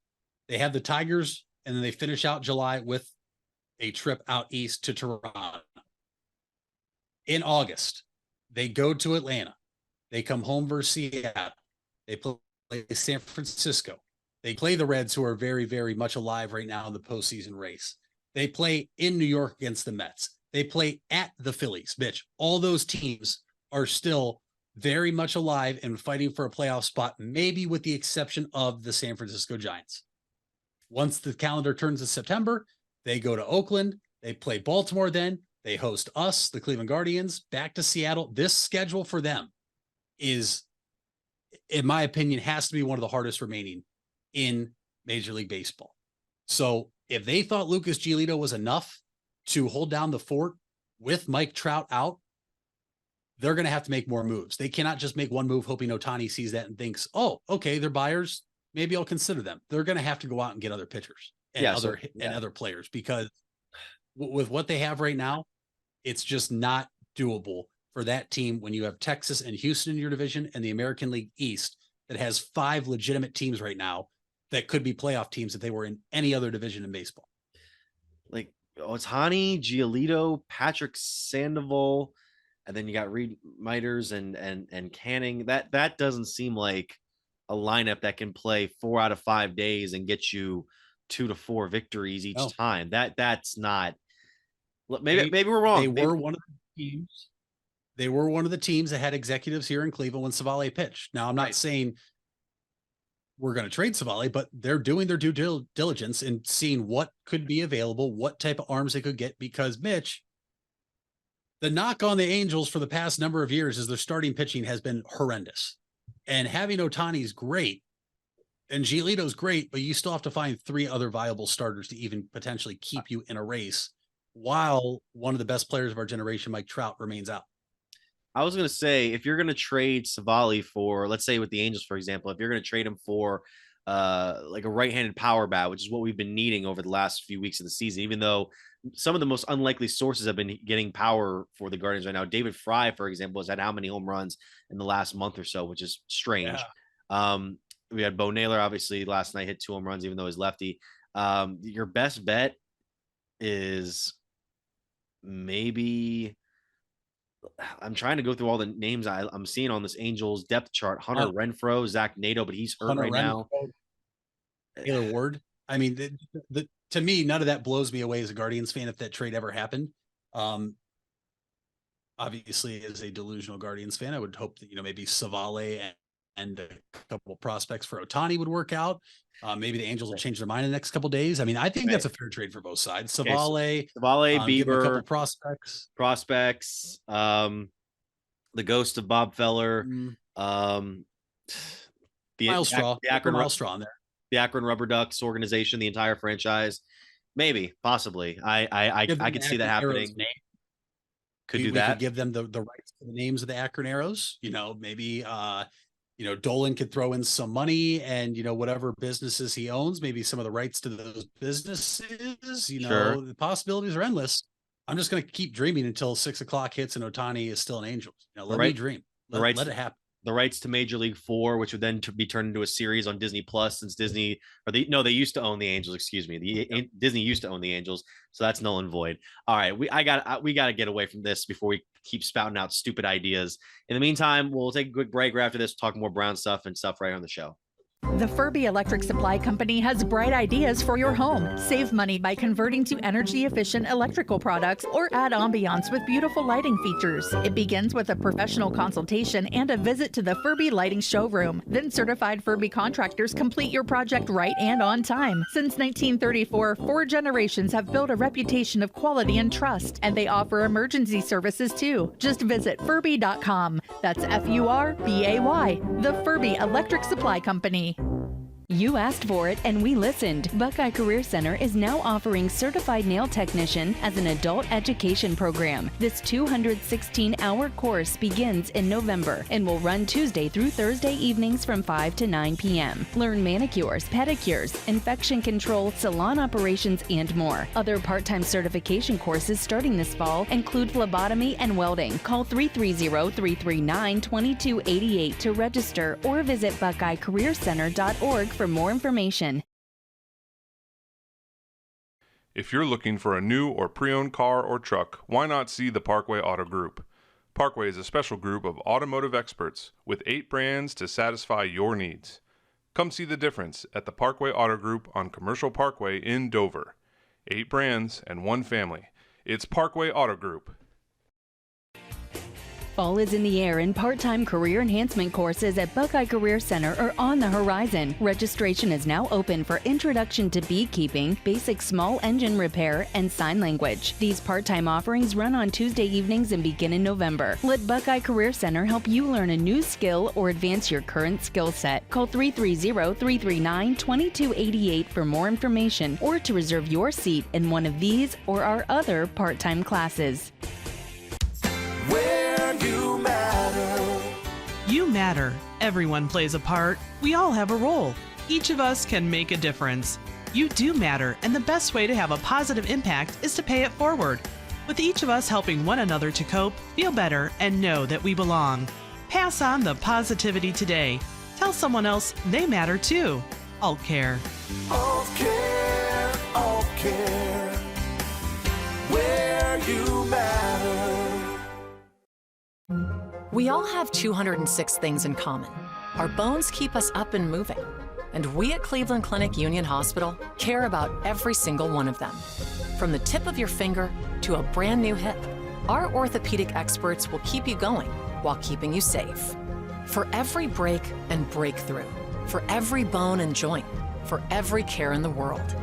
They have the Tigers, and then they finish out July with a trip out east to Toronto. In August, they go to Atlanta. They come home versus Seattle. They play San Francisco. They play the Reds, who are very, very much alive right now in the postseason race. They play in New York against the Mets. They play at the Phillies. Mitch, all those teams are still very much alive and fighting for a playoff spot, maybe with the exception of the San Francisco Giants. Once the calendar turns to September, they go to Oakland. They play Baltimore then. They host us, the Cleveland Guardians, back to Seattle. This schedule for them is, in my opinion, has to be one of the hardest remaining in Major League Baseball. So if they thought Lucas Giolito was enough to hold down the fort with Mike Trout out, they're going to have to make more moves. They cannot just make one move hoping Ohtani sees that and thinks, oh, okay, they're buyers. Maybe I'll consider them. They're going to have to go out and get other pitchers and other players, because with what they have right now, it's just not doable for that team when you have Texas and Houston in your division and the American League East that has 5 legitimate teams right now that could be playoff teams if they were in any other division in baseball. Like Ohtani, Giolito, Patrick Sandoval, and then you got Reed Miters and Canning. That doesn't seem like a lineup that can play 4 out of 5 days and get you 2 to 4 victories each time. That's not. Maybe we're wrong. They were one of the teams. They were one of the teams that had executives here in Cleveland when Savale pitched. Now, I'm not saying we're going to trade Savale, but they're doing their due diligence and seeing what could be available, what type of arms they could get, because Mitch, the knock on the Angels for the past number of years is their starting pitching has been horrendous. And having Ohtani is great and Giolito's great, but you still have to find 3 other viable starters to even potentially keep you in a race while one of the best players of our generation, Mike Trout, remains out. I was going to say, if you're going to trade Savale for, let's say with the Angels, for example, if you're going to trade him for like a right-handed power bat, which is what we've been needing over the last few weeks of the season, even though some of the most unlikely sources have been getting power for the Guardians right now. David Fry, for example, has had how many home runs in the last month or so, which is strange. Yeah. We had Bo Naylor, obviously, last night hit 2 home runs, even though he's lefty. Your best bet is maybe, I'm trying to go through all the names I'm seeing on this Angels depth chart. Hunter Renfroe, Zach Nato, but he's hurt right now. Taylor Ward. I mean, to me, none of that blows me away as a Guardians fan if that trade ever happened. Obviously, as a delusional Guardians fan, I would hope that, maybe Savale and a couple of prospects for Ohtani would work out. Maybe the Angels will change their mind in the next couple of days. I mean, I think that's a fair trade for both sides. Savale, Bieber, a couple prospects, the ghost of Bob Feller, Miles Straw, the Akron Miles Straw in there. The Akron Rubber Ducks organization, the entire franchise, maybe, possibly. I could see that happening. Could do that. Could give them the rights to the names of the Akron Arrows. Maybe Dolan could throw in some money and, whatever businesses he owns, maybe some of the rights to those businesses, Sure. The possibilities are endless. I'm just going to keep dreaming until 6 o'clock hits and Ohtani is still an Angel. Let me dream. Let it happen. The rights to Major League 4, which would then be turned into a series on Disney Plus, since they used to own the Angels. Excuse me. Disney used to own the Angels. So that's null and void. All right. We got to get away from this before we keep spouting out stupid ideas. In the meantime, we'll take a quick break. After this, talk more Brown stuff and stuff right on the show. The Furby Electric Supply Company has bright ideas for your home. Save money by converting to energy-efficient electrical products or add ambiance with beautiful lighting features. It begins with a professional consultation and a visit to the Furby Lighting Showroom. Then certified Furby contractors complete your project right and on time. Since 1934, 4 generations have built a reputation of quality and trust, and they offer emergency services too. Just visit Furby.com. That's F-U-R-B-A-Y. The Furby Electric Supply Company. You asked for it and we listened. Buckeye Career Center is now offering Certified Nail Technician as an adult education program. This 216-hour course begins in November and will run Tuesday through Thursday evenings from 5 to 9 p.m. Learn manicures, pedicures, infection control, salon operations, and more. Other part-time certification courses starting this fall include phlebotomy and welding. Call 330-339-2288 to register or visit BuckeyeCareerCenter.org for more information. If you're looking for a new or pre-owned car or truck, why not see the Parkway Auto Group? Parkway is a special group of automotive experts with 8 brands to satisfy your needs. Come see the difference at the Parkway Auto Group on Commercial Parkway in Dover. 8 brands and 1 family. It's Parkway Auto Group. Fall is in the air and part-time career enhancement courses at Buckeye Career Center are on the horizon. Registration is now open for Introduction to Beekeeping, Basic Small Engine Repair, and Sign Language. These part-time offerings run on Tuesday evenings and begin in November. Let Buckeye Career Center help you learn a new skill or advance your current skill set. Call 330-339-2288 for more information or to reserve your seat in one of these or our other part-time classes. You matter. Everyone plays a part. We all have a role. Each of us can make a difference. You do matter, and the best way to have a positive impact is to pay it forward. With each of us helping one another to cope, feel better, and know that we belong. Pass on the positivity today. Tell someone else they matter too. Alt Care. Alt Care, Alt Care. Where you matter. We all have 206 things in common. Our bones keep us up and moving. And we at Cleveland Clinic Union Hospital care about every single one of them. From the tip of your finger to a brand new hip, our orthopedic experts will keep you going while keeping you safe. For every break and breakthrough, for every bone and joint, for every care in the world.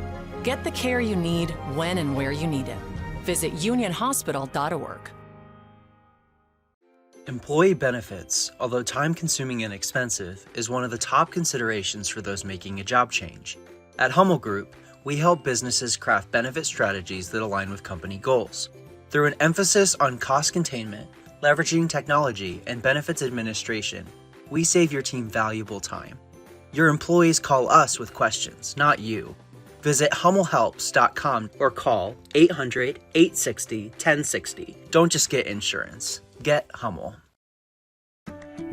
Get the care you need when and where you need it. Visit unionhospital.org. Employee benefits, although time-consuming and expensive, is one of the top considerations for those making a job change. At Hummel Group, we help businesses craft benefit strategies that align with company goals. Through an emphasis on cost containment, leveraging technology, and benefits administration, we save your team valuable time. Your employees call us with questions, not you. Visit HummelHelps.com or call 800-860-1060. Don't just get insurance. Get Hummel.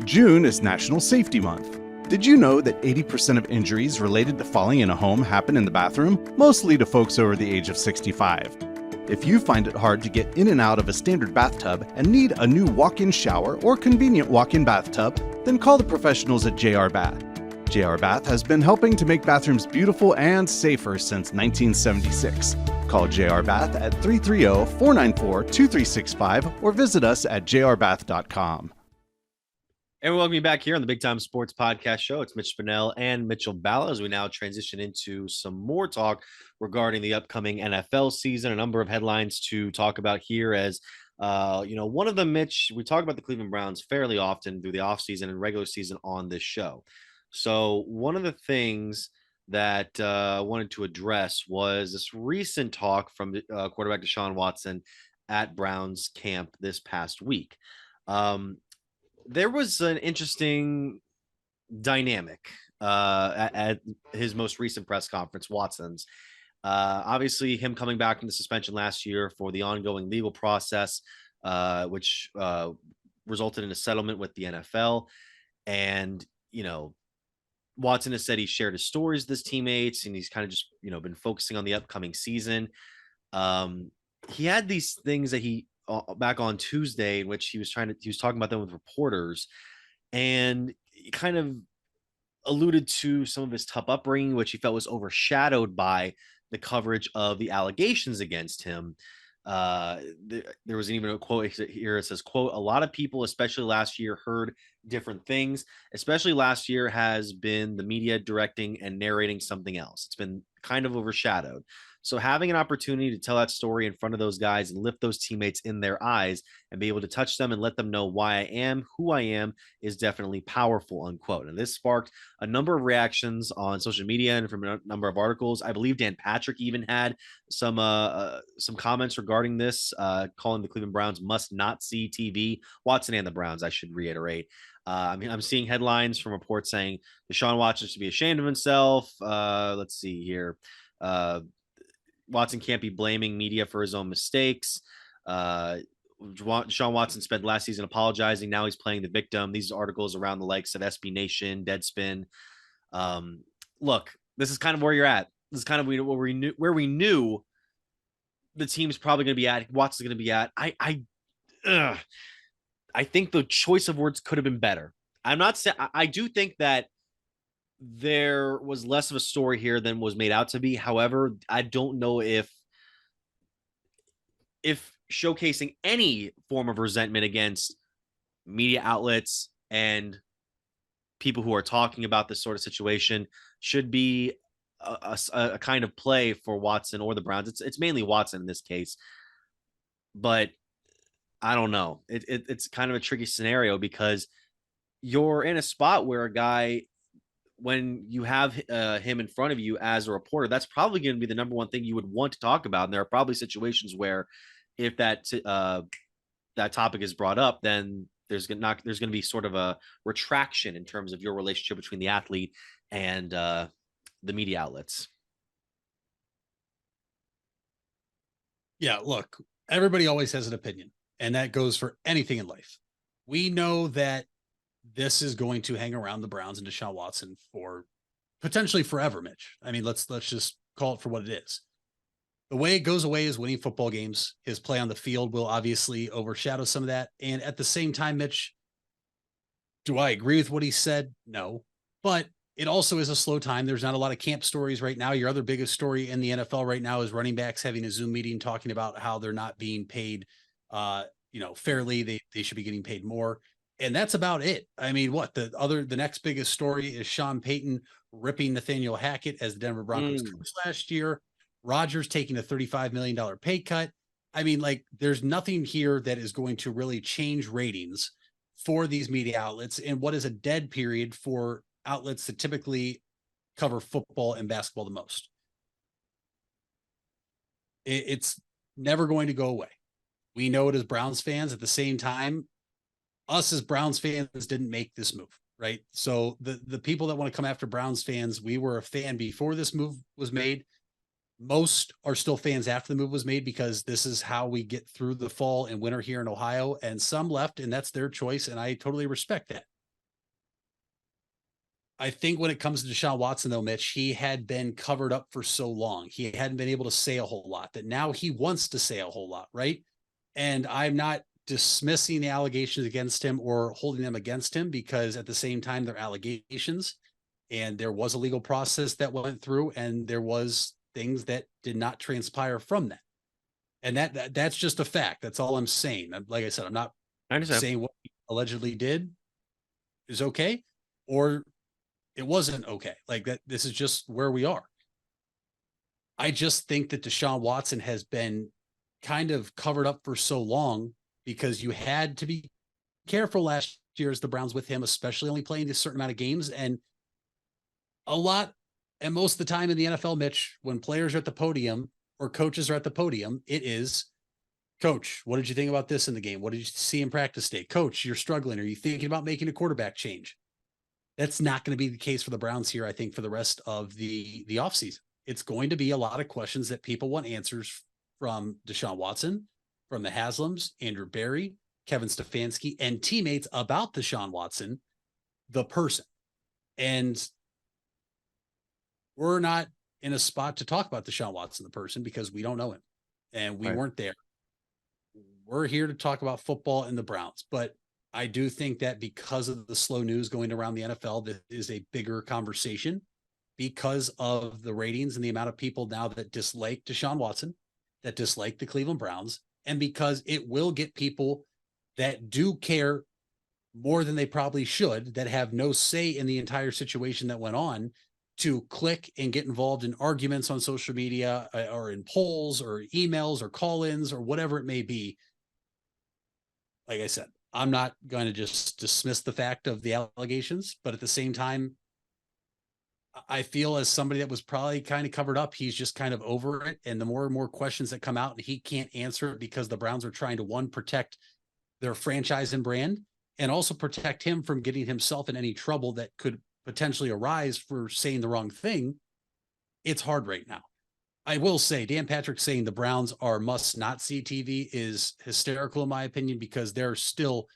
June is National Safety Month. Did you know that 80% of injuries related to falling in a home happen in the bathroom, mostly to folks over the age of 65? If you find it hard to get in and out of a standard bathtub and need a new walk-in shower or convenient walk-in bathtub, then call the professionals at JR Bath. JR Bath has been helping to make bathrooms beautiful and safer since 1976. Call JR Bath at 330-494-2365 or visit us at jrbath.com. And welcome you back here on the Big Time Sports Podcast Show. It's Mitch Spinell and Mitchell Balla as we now transition into some more talk regarding the upcoming NFL season. A number of headlines to talk about here as, one of them, Mitch, we talk about the Cleveland Browns fairly often through the offseason and regular season on this show. So one of the things that I wanted to address was this recent talk from quarterback Deshaun Watson at Browns camp this past week. There was an interesting dynamic at his most recent press conference, Watson's. Obviously, him coming back from the suspension last year for the ongoing legal process, which resulted in a settlement with the NFL. And, Watson has said he shared his stories with his teammates and he's kind of just, been focusing on the upcoming season. He had these things that he back on Tuesday in which he was talking about them with reporters, and he kind of alluded to some of his tough upbringing, which he felt was overshadowed by the coverage of the allegations against him. There was even a quote here. It says, quote, "A lot of people, especially last year, heard different things. Especially last year has been the media directing and narrating something else. It's been kind of overshadowed. So having an opportunity to tell that story in front of those guys and lift those teammates in their eyes and be able to touch them and let them know why I am who I am is definitely powerful," unquote. And this sparked a number of reactions on social media and from a number of articles. I believe Dan Patrick even had some comments regarding this, calling the Cleveland Browns must not see TV. Watson and the Browns, I should reiterate. I mean, I'm seeing headlines from reports saying Deshaun Watson should be ashamed of himself. Let's see here. Watson can't be blaming media for his own mistakes. Deshaun Watson spent last season apologizing. Now he's playing the victim. These articles around the likes of SB Nation, Deadspin. Look, this is kind of where you're at. This is kind of where we knew the team's probably going to be at. Watson's going to be at. I think the choice of words could have been better. I'm not saying I do think that there was less of a story here than was made out to be. However, I don't know if showcasing any form of resentment against media outlets and people who are talking about this sort of situation should be a kind of play for Watson or the Browns. It's mainly Watson in this case, but I don't know. It's kind of a tricky scenario because you're in a spot where a guy, when you have him in front of you as a reporter, that's probably going to be the number one thing you would want to talk about. And there are probably situations where if that topic is brought up, then there's going to be sort of a retraction in terms of your relationship between the athlete and the media outlets. Yeah, look, everybody always has an opinion, and that goes for anything in life. We know that this is going to hang around the Browns and Deshaun Watson for potentially forever, Mitch. I mean, let's just call it for what it is. The way it goes away is winning football games. His play on the field will obviously overshadow some of that. And at the same time, Mitch, do I agree with what he said? No. But it also is a slow time. There's not a lot of camp stories right now. Your other biggest story in the NFL right now is running backs having a Zoom meeting talking about how they're not being paid fairly. They should be getting paid more. And that's about it. I mean, the next biggest story is Sean Payton ripping Nathaniel Hackett as the Denver Broncos coach last year. Rodgers taking a $35 million pay cut. I mean, like, there's nothing here that is going to really change ratings for these media outlets in what is a dead period for outlets that typically cover football and basketball the most. It's never going to go away. We know it as Browns fans. At the same time, us as Browns fans didn't make this move, right? So the people that want to come after Browns fans, we were a fan before this move was made. Most are still fans after the move was made because this is how we get through the fall and winter here in Ohio, and some left, and that's their choice, and I totally respect that. I think when it comes to Deshaun Watson, though, Mitch, he had been covered up for so long. He hadn't been able to say a whole lot that now he wants to say a whole lot, right? And I'm not dismissing the allegations against him or holding them against him because at the same time, they're allegations and there was a legal process that went through and there was things that did not transpire from that. And that's just a fact. That's all I'm saying. Like I said, I'm not saying what he allegedly did is okay or it wasn't okay. Like that, this is just where we are. I just think that Deshaun Watson has been kind of covered up for so long because you had to be careful last year as the Browns with him, especially only playing a certain amount of games and most of the time in the NFL, Mitch, when players are at the podium or coaches are at the podium, it is, Coach, what did you think about this in the game? What did you see in practice day? Coach, you're struggling. Are you thinking about making a quarterback change? That's not going to be the case for the Browns here, I think, for the rest of the offseason. It's going to be a lot of questions that people want answers from Deshaun Watson, from the Haslams, Andrew Berry, Kevin Stefanski, and teammates about Deshaun Watson, the person. And we're not in a spot to talk about Deshaun Watson, the person, because we don't know him and we weren't there. We're here to talk about football and the Browns, but I do think that because of the slow news going around the NFL, that is a bigger conversation because of the ratings and the amount of people now that dislike Deshaun Watson, that dislike the Cleveland Browns, and because it will get people that do care more than they probably should, that have no say in the entire situation that went on, to click and get involved in arguments on social media or in polls or emails or call-ins or whatever it may be. Like I said, I'm not going to just dismiss the fact of the allegations, but at the same time, I feel as somebody that was probably kind of covered up, he's just kind of over it. And the more and more questions that come out and he can't answer it because the Browns are trying to, one, protect their franchise and brand, and also protect him from getting himself in any trouble that could potentially arise for saying the wrong thing. It's hard right now. I will say Dan Patrick saying the Browns are must not see TV is hysterical in my opinion, because there are still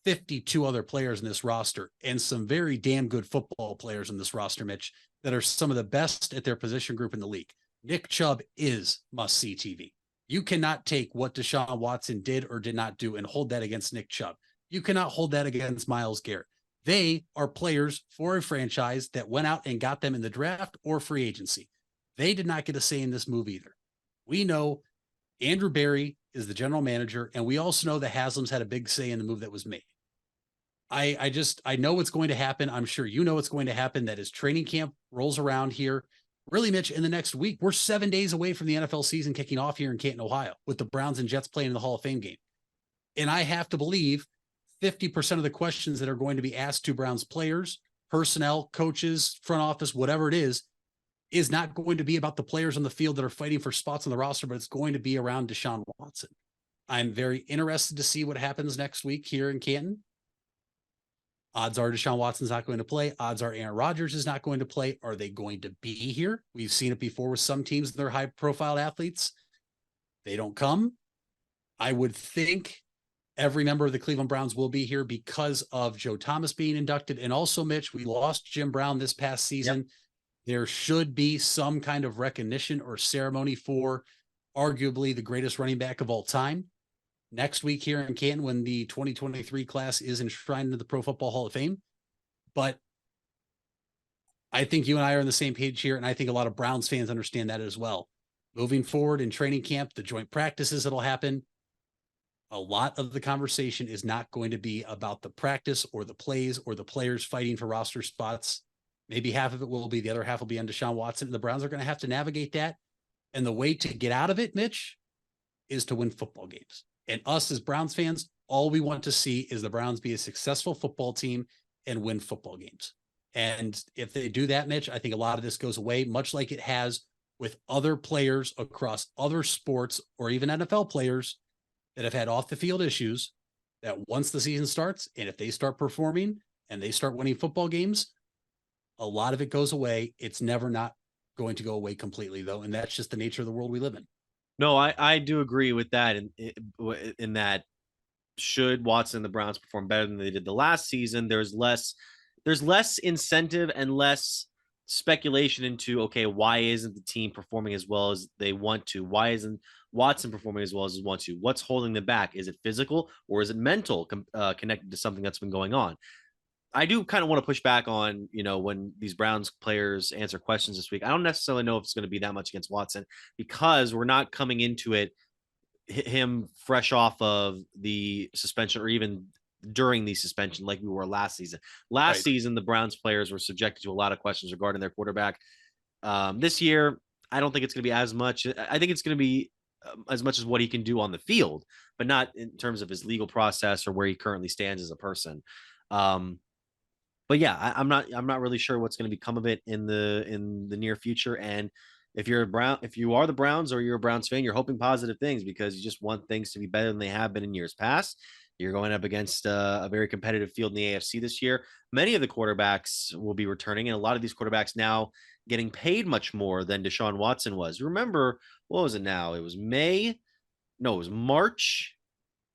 52 other players in this roster and some very damn good football players in this roster, Mitch, that are some of the best at their position group in the league. Nick Chubb is must see TV. You cannot take what Deshaun Watson did or did not do and hold that against Nick Chubb. You cannot hold that against Myles Garrett. They are players for a franchise that went out and got them in the draft or free agency. They did not get a say in this move either. We know Andrew Berry is the general manager, and we also know the Haslams had a big say in the move that was made. I know what's going to happen. I'm sure you know what's going to happen. That as training camp rolls around here, really, Mitch, in the next week, we're 7 days away from the NFL season kicking off here in Canton, Ohio, with the Browns and Jets playing in the Hall of Fame game. And I have to believe 50% of the questions that are going to be asked to Browns players, personnel, coaches, front office, whatever it is not going to be about the players on the field that are fighting for spots on the roster, but it's going to be around Deshaun Watson. I'm very interested to see what happens next week here in Canton. Odds are Deshaun Watson's not going to play. Odds are Aaron Rodgers is not going to play. Are they going to be here? We've seen it before with some teams and their high-profile athletes. They don't come. I would think every member of the Cleveland Browns will be here because of Joe Thomas being inducted. And also, Mitch, we lost Jim Brown this past season. Yep. There should be some kind of recognition or ceremony for arguably the greatest running back of all time next week here in Canton when the 2023 class is enshrined into the Pro Football Hall of Fame. But I think you and I are on the same page here, and I think a lot of Browns fans understand that as well. Moving forward in training camp, the joint practices that'll happen, a lot of the conversation is not going to be about the practice or the plays or the players fighting for roster spots. Maybe half of it will be, the other half will be on Deshaun Watson. The Browns are going to have to navigate that. And the way to get out of it, Mitch, is to win football games. And us as Browns fans, all we want to see is the Browns be a successful football team and win football games. And if they do that, Mitch, I think a lot of this goes away, much like it has with other players across other sports or even NFL players that have had off the field issues, that once the season starts and if they start performing and they start winning football games, a lot of it goes away. It's never not going to go away completely, though. And that's just the nature of the world we live in. No, I do agree with that. In that, should Watson and the Browns perform better than they did the last season, there's less incentive and less speculation into, okay, why isn't the team performing as well as they want to? Why isn't Watson performing as well as they want to? What's holding them back? Is it physical or is it mental connected to something that's been going on? I do kind of want to push back on, when these Browns players answer questions this week. I don't necessarily know if it's going to be that much against Watson because we're not coming into it him fresh off of the suspension or even during the suspension like we were last season. Last season, the Browns players were subjected to a lot of questions regarding their quarterback. This year, I don't think it's going to be as much. I think it's going to be as much as what he can do on the field, but not in terms of his legal process or where he currently stands as a person. But yeah, I'm not really sure what's going to become of it in the near future. And if you are the Browns or you're a Browns fan, you're hoping positive things because you just want things to be better than they have been in years past. You're going up against a very competitive field in the AFC this year. Many of the quarterbacks will be returning, and a lot of these quarterbacks now getting paid much more than Deshaun Watson was. Remember, what was it now? It was March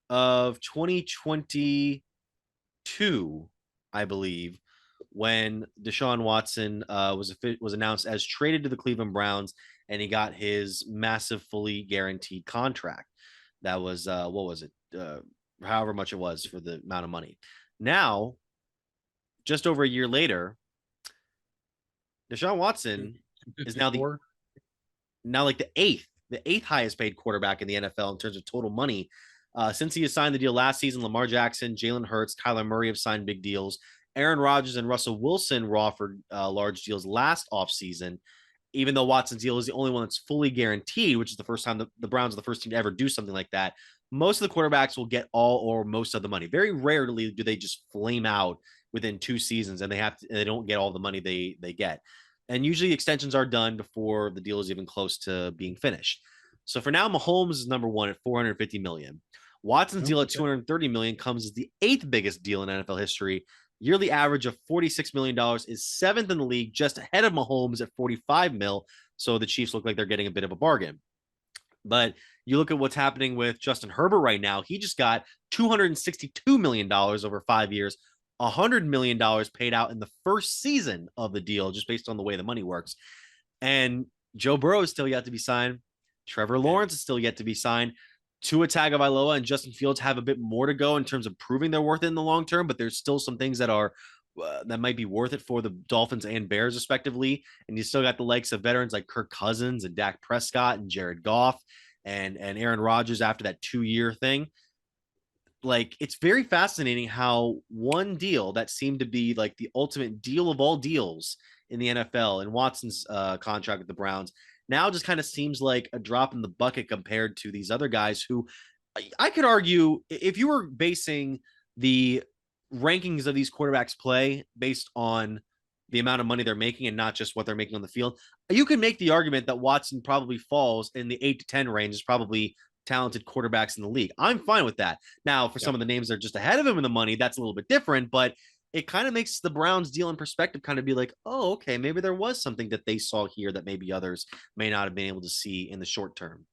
of 2022. I believe, when Deshaun Watson was announced as traded to the Cleveland Browns, and he got his massive, fully guaranteed contract. That was what was it? however much it was for the amount of money. Now, just over a year later, Deshaun Watson is now like the eighth highest paid quarterback in the NFL in terms of total money. Since he has signed the deal last season, Lamar Jackson, Jalen Hurts, Kyler Murray have signed big deals. Aaron Rodgers and Russell Wilson were offered large deals last offseason, even though Watson's deal is the only one that's fully guaranteed, which is the first time the Browns are the first team to ever do something like that. Most of the quarterbacks will get all or most of the money. Very rarely do they just flame out within 2 seasons and they don't get all the money they get. And usually extensions are done before the deal is even close to being finished. So for now, Mahomes is number one at $450 million. Watson's deal at $230 million comes as the 8th biggest deal in NFL history. Yearly average of $46 million is 7th in the league, just ahead of Mahomes at $45 million. So the Chiefs look like they're getting a bit of a bargain. But you look at what's happening with Justin Herbert right now. He just got $262 million over 5 years, $100 million paid out in the first season of the deal, just based on the way the money works. And Joe Burrow is still yet to be signed. Trevor Lawrence is still yet to be signed. Tua Tagovailoa and Justin Fields have a bit more to go in terms of proving they're worth it in the long term, but there's still some things that are that might be worth it for the Dolphins and Bears, respectively. And you still got the likes of veterans like Kirk Cousins and Dak Prescott and Jared Goff and Aaron Rodgers after that 2-year thing. Like, it's very fascinating how one deal that seemed to be like the ultimate deal of all deals in the NFL and Watson's contract with the Browns now just kind of seems like a drop in the bucket compared to these other guys who I could argue, if you were basing the rankings of these quarterbacks play based on the amount of money they're making and not just what they're making on the field, you can make the argument that Watson probably falls in the 8 to 10 range, is probably talented quarterbacks in the league. I'm fine with that. Now, for some of the names that are just ahead of him in the money, that's a little bit different, but it kind of makes the Browns deal in perspective kind of be like, oh, okay, maybe there was something that they saw here that maybe others may not have been able to see in the short term.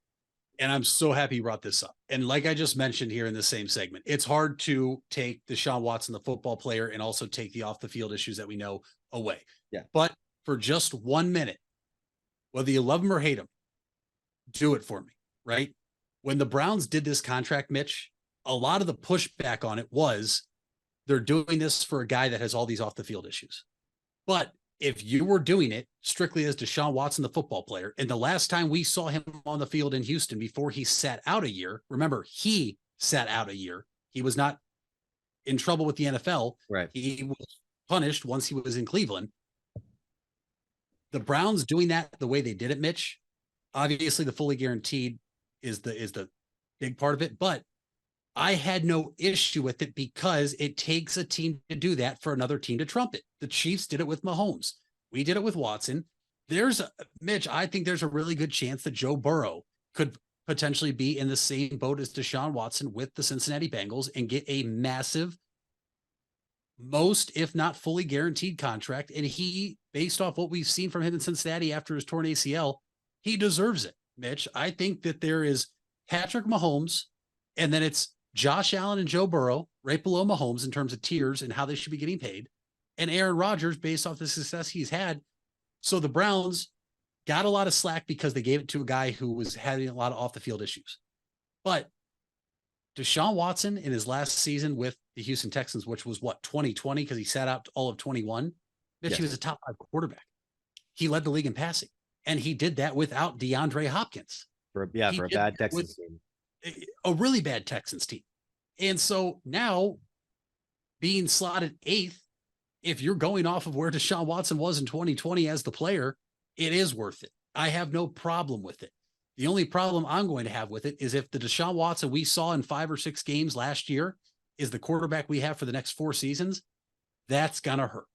And I'm so happy you brought this up. And like I just mentioned here in the same segment, it's hard to take Deshaun Watson, the football player, and also take the off the field issues that we know away. Yeah. But for just 1 minute, whether you love him or hate him, do it for me, right? When the Browns did this contract, Mitch, a lot of the pushback on it was they're doing this for a guy that has all these off the field issues. But if you were doing it strictly as Deshaun Watson, the football player, and the last time we saw him on the field in Houston before he sat out a year, remember, he sat out a year. He was not in trouble with the NFL. Right. He was punished once he was in Cleveland. The Browns doing that the way they did it, Mitch, obviously the fully guaranteed is the big part of it, but I had no issue with it because it takes a team to do that for another team to trump it. The Chiefs did it with Mahomes. We did it with Watson. Mitch, I think there's a really good chance that Joe Burrow could potentially be in the same boat as Deshaun Watson with the Cincinnati Bengals and get a massive, most, if not fully guaranteed contract. And he, based off what we've seen from him in Cincinnati after his torn ACL, he deserves it, Mitch. I think that there is Patrick Mahomes, and then it's Josh Allen and Joe Burrow right below Mahomes in terms of tiers and how they should be getting paid, and Aaron Rodgers based off the success he's had. So the Browns got a lot of slack because they gave it to a guy who was having a lot of off the field issues. But Deshaun Watson in his last season with the Houston Texans, which was 2020, because he sat out all of 21, Mitch, he was a top 5 quarterback. He led the league in passing, and he did that without DeAndre Hopkins. For a bad Texans team. A really bad Texans team. And so now being slotted 8th, if you're going off of where Deshaun Watson was in 2020 as the player, it is worth it. I have no problem with it. The only problem I'm going to have with it is if the Deshaun Watson we saw in 5 or 6 games last year is the quarterback we have for the next 4 seasons, that's going to hurt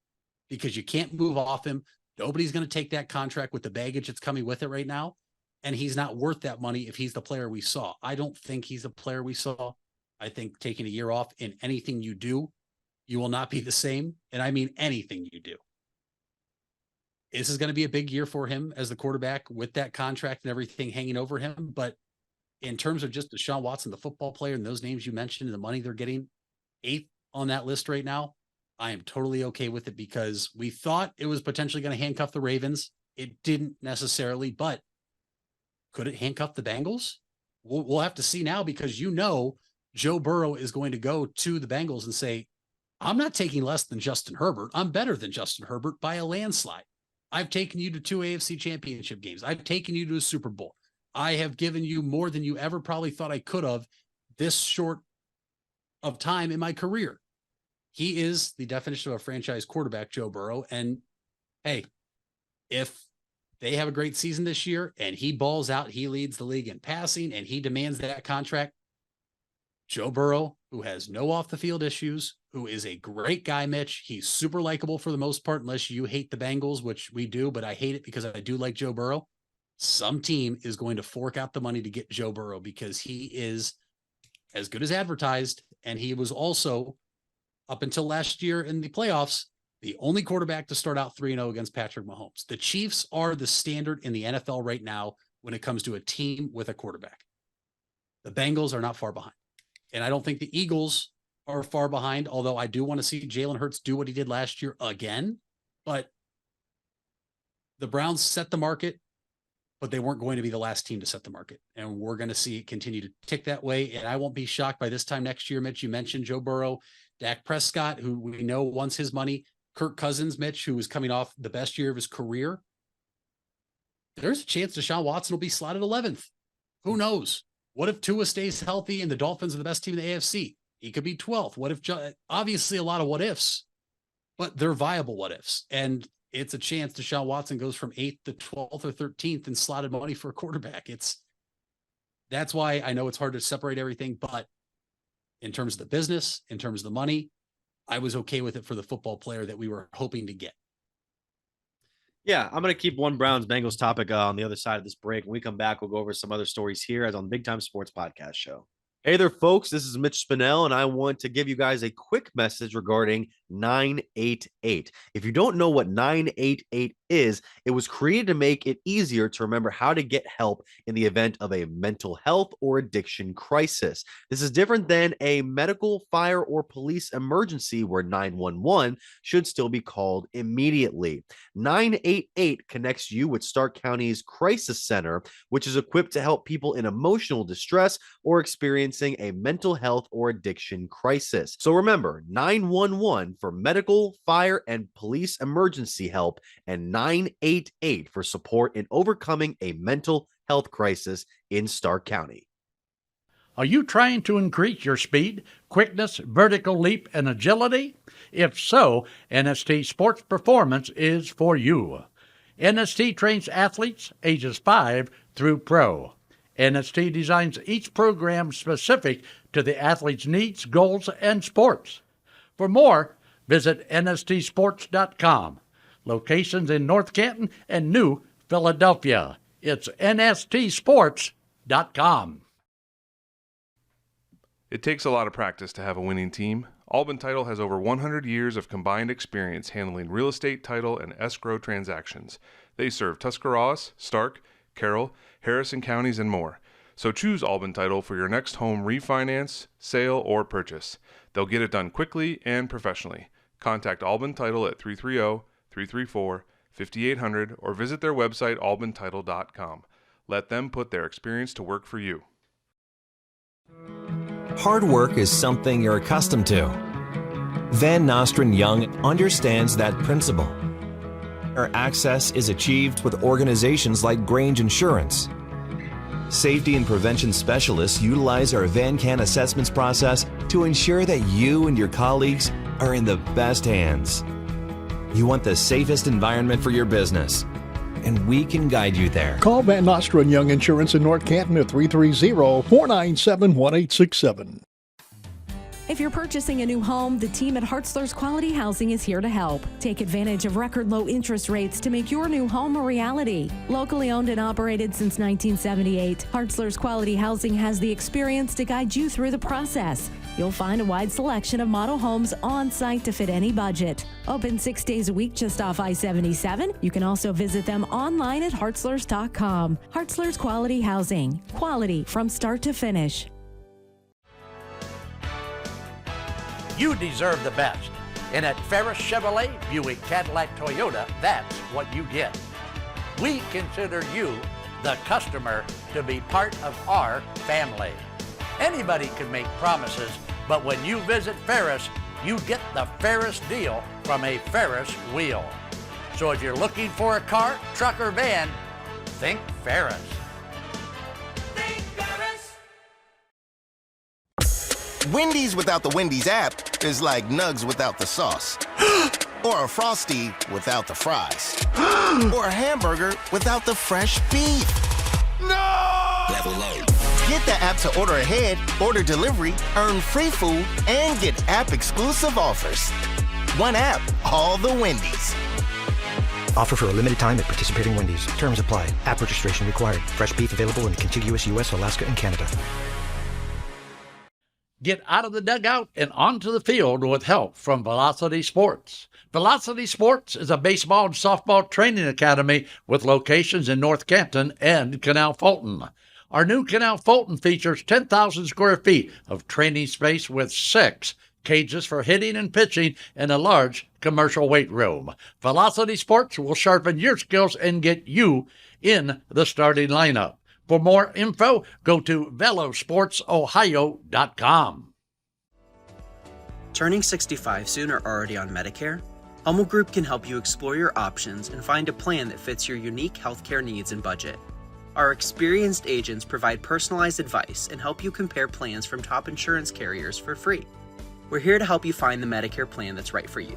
because you can't move off him. Nobody's going to take that contract with the baggage that's coming with it right now. And he's not worth that money if he's the player we saw. I don't think he's the player we saw. I think taking a year off in anything you do, you will not be the same. And I mean anything you do. This is going to be a big year for him as the quarterback with that contract and everything hanging over him. But in terms of just Deshaun Watson, the football player, and those names you mentioned and the money they're getting, 8th on that list right now, I am totally okay with it because we thought it was potentially going to handcuff the Ravens. It didn't necessarily, but could it handcuff the Bengals? We'll have to see now because Joe Burrow is going to go to the Bengals and say, I'm not taking less than Justin Herbert. I'm better than Justin Herbert by a landslide. I've taken you to 2 AFC championship games. I've taken you to a Super Bowl. I have given you more than you ever probably thought I could have this short of time in my career. He is the definition of a franchise quarterback, Joe Burrow. And hey, if they have a great season this year and he balls out, he leads the league in passing and he demands that contract, Joe Burrow, who has no off the field issues, who is a great guy, Mitch. He's super likable for the most part, unless you hate the Bengals, which we do, but I hate it because I do like Joe Burrow. Some team is going to fork out the money to get Joe Burrow because he is as good as advertised. And he was also, up until last year in the playoffs, the only quarterback to start out 3-0 against Patrick Mahomes. The Chiefs are the standard in the NFL right now when it comes to a team with a quarterback. The Bengals are not far behind. And I don't think the Eagles are far behind, although I do want to see Jalen Hurts do what he did last year again. But the Browns set the market, but they weren't going to be the last team to set the market. And we're going to see it continue to tick that way. And I won't be shocked by this time next year, Mitch. You mentioned Joe Burrow, Dak Prescott, who we know wants his money, Kirk Cousins, Mitch, who was coming off the best year of his career. There's a chance Deshaun Watson will be slotted 11th. Who knows? What if Tua stays healthy and the Dolphins are the best team in the AFC? He could be 12th. What if, obviously a lot of what ifs, but they're viable what ifs. And it's a chance Deshaun Watson goes from 8th to 12th or 13th and slotted money for a quarterback. That's why I know it's hard to separate everything, but in terms of the business, in terms of the money, I was okay with it for the football player that we were hoping to get. Yeah, I'm going to keep one Browns-Bengals topic on the other side of this break. When we come back, we'll go over some other stories here as on the Big Time Sports Podcast Show. Hey there, folks. This is Mitch Spinell, and I want to give you guys a quick message regarding 988. If you don't know what 988 is, it was created to make it easier to remember how to get help in the event of a mental health or addiction crisis. This is different than a medical, fire, or police emergency where 911 should still be called immediately. 988 connects you with Stark County's Crisis Center, which is equipped to help people in emotional distress or experiencing a mental health or addiction crisis. So remember, 911 for medical, fire, and police emergency help, and 988 for support in overcoming a mental health crisis in Stark County. Are you trying to increase your speed, quickness, vertical leap, and agility? If so, NST Sports Performance is for you. NST trains athletes ages 5 through pro. NST designs each program specific to the athlete's needs, goals, and sports. For more, visit nstsports.com. Locations in North Canton and New Philadelphia. It's nstsports.com. It takes a lot of practice to have a winning team. Albin Title has over 100 years of combined experience handling real estate, title, and escrow transactions. They serve Tuscarawas, Stark, Carroll, Harrison counties, and more. So choose Albin Title for your next home refinance, sale, or purchase. They'll get it done quickly and professionally. Contact Albin Title at 330-334-5800 or visit their website albintitle.com. Let them put their experience to work for you. Hard work is something you're accustomed to. Van Nostrand Young understands that principle. Our access is achieved with organizations like Grange Insurance. Safety and prevention specialists utilize our VanCan assessments process to ensure that you and your colleagues are in the best hands. You want the safest environment for your business, and we can guide you there. Call Van Nostrand Young Insurance in North Canton at 330-497-1867. If you're purchasing a new home, the team at Hartzler's Quality Housing is here to help. Take advantage of record low interest rates to make your new home a reality. Locally owned and operated since 1978, Hartzler's Quality Housing has the experience to guide you through the process. You'll find a wide selection of model homes on site to fit any budget. Open 6 days a week just off I-77. You can also visit them online at hartzlers.com. Hartzler's Quality Housing. Quality from start to finish. You deserve the best. And at Ferris Chevrolet, Buick, Cadillac, Toyota, that's what you get. We consider you, the customer, to be part of our family. Anybody can make promises, but when you visit Ferris, you get the fairest deal from a Ferris wheel. So if you're looking for a car, truck, or van, think Ferris. Wendy's without the Wendy's app is like Nugs without the sauce. Or a Frosty without the fries. Or a hamburger without the fresh beef. No! Level up. Get the app to order ahead, order delivery, earn free food, and get app-exclusive offers. One app, all the Wendy's. Offer for a limited time at participating Wendy's. Terms apply. App registration required. Fresh beef available in the contiguous U.S., Alaska, and Canada. Get out of the dugout and onto the field with help from Velocity Sports. Velocity Sports is a baseball and softball training academy with locations in North Canton and Canal Fulton. Our new Canal Fulton features 10,000 square feet of training space with 6 cages for hitting and pitching and a large commercial weight room. Velocity Sports will sharpen your skills and get you in the starting lineup. For more info, go to velosportsohio.com. Turning 65 soon or already on Medicare? Hummel Group can help you explore your options and find a plan that fits your unique healthcare needs and budget. Our experienced agents provide personalized advice and help you compare plans from top insurance carriers for free. We're here to help you find the Medicare plan that's right for you.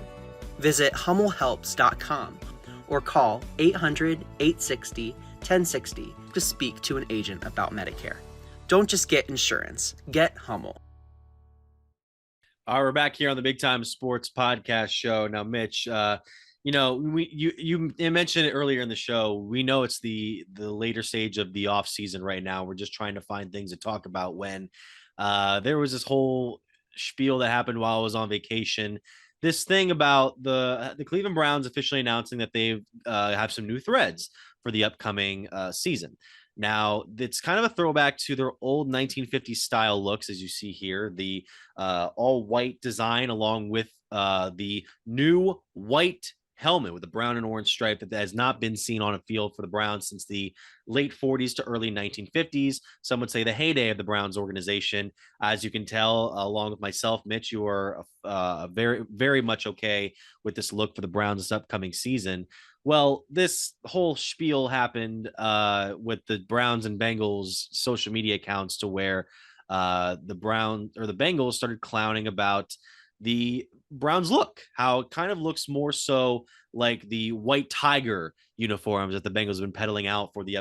Visit HummelHelps.com or call 800-860-1060 to speak to an agent about Medicare. Don't just get insurance, get Hummel. All right, we're back here on the Big Time Sports Podcast Show. Now, Mitch, you mentioned it earlier in the show. We know it's the later stage of the off season right now. We're just trying to find things to talk about when there was this whole spiel that happened while I was on vacation. This thing about the Cleveland Browns officially announcing that they have some new threads for the upcoming season. Now, it's kind of a throwback to their old 1950s style looks, as you see here, the all white design along with the new white helmet with the brown and orange stripe that has not been seen on a field for the Browns since the late 40s to early 1950s. Some would say the heyday of the Browns organization. As you can tell, along with myself, Mitch, you are very, very much okay with this look for the Browns this upcoming season. Well, this whole spiel happened with the Browns and Bengals social media accounts to where the Bengals started clowning about the Browns look, how it kind of looks more so like the white tiger uniforms that the Bengals have been peddling out for the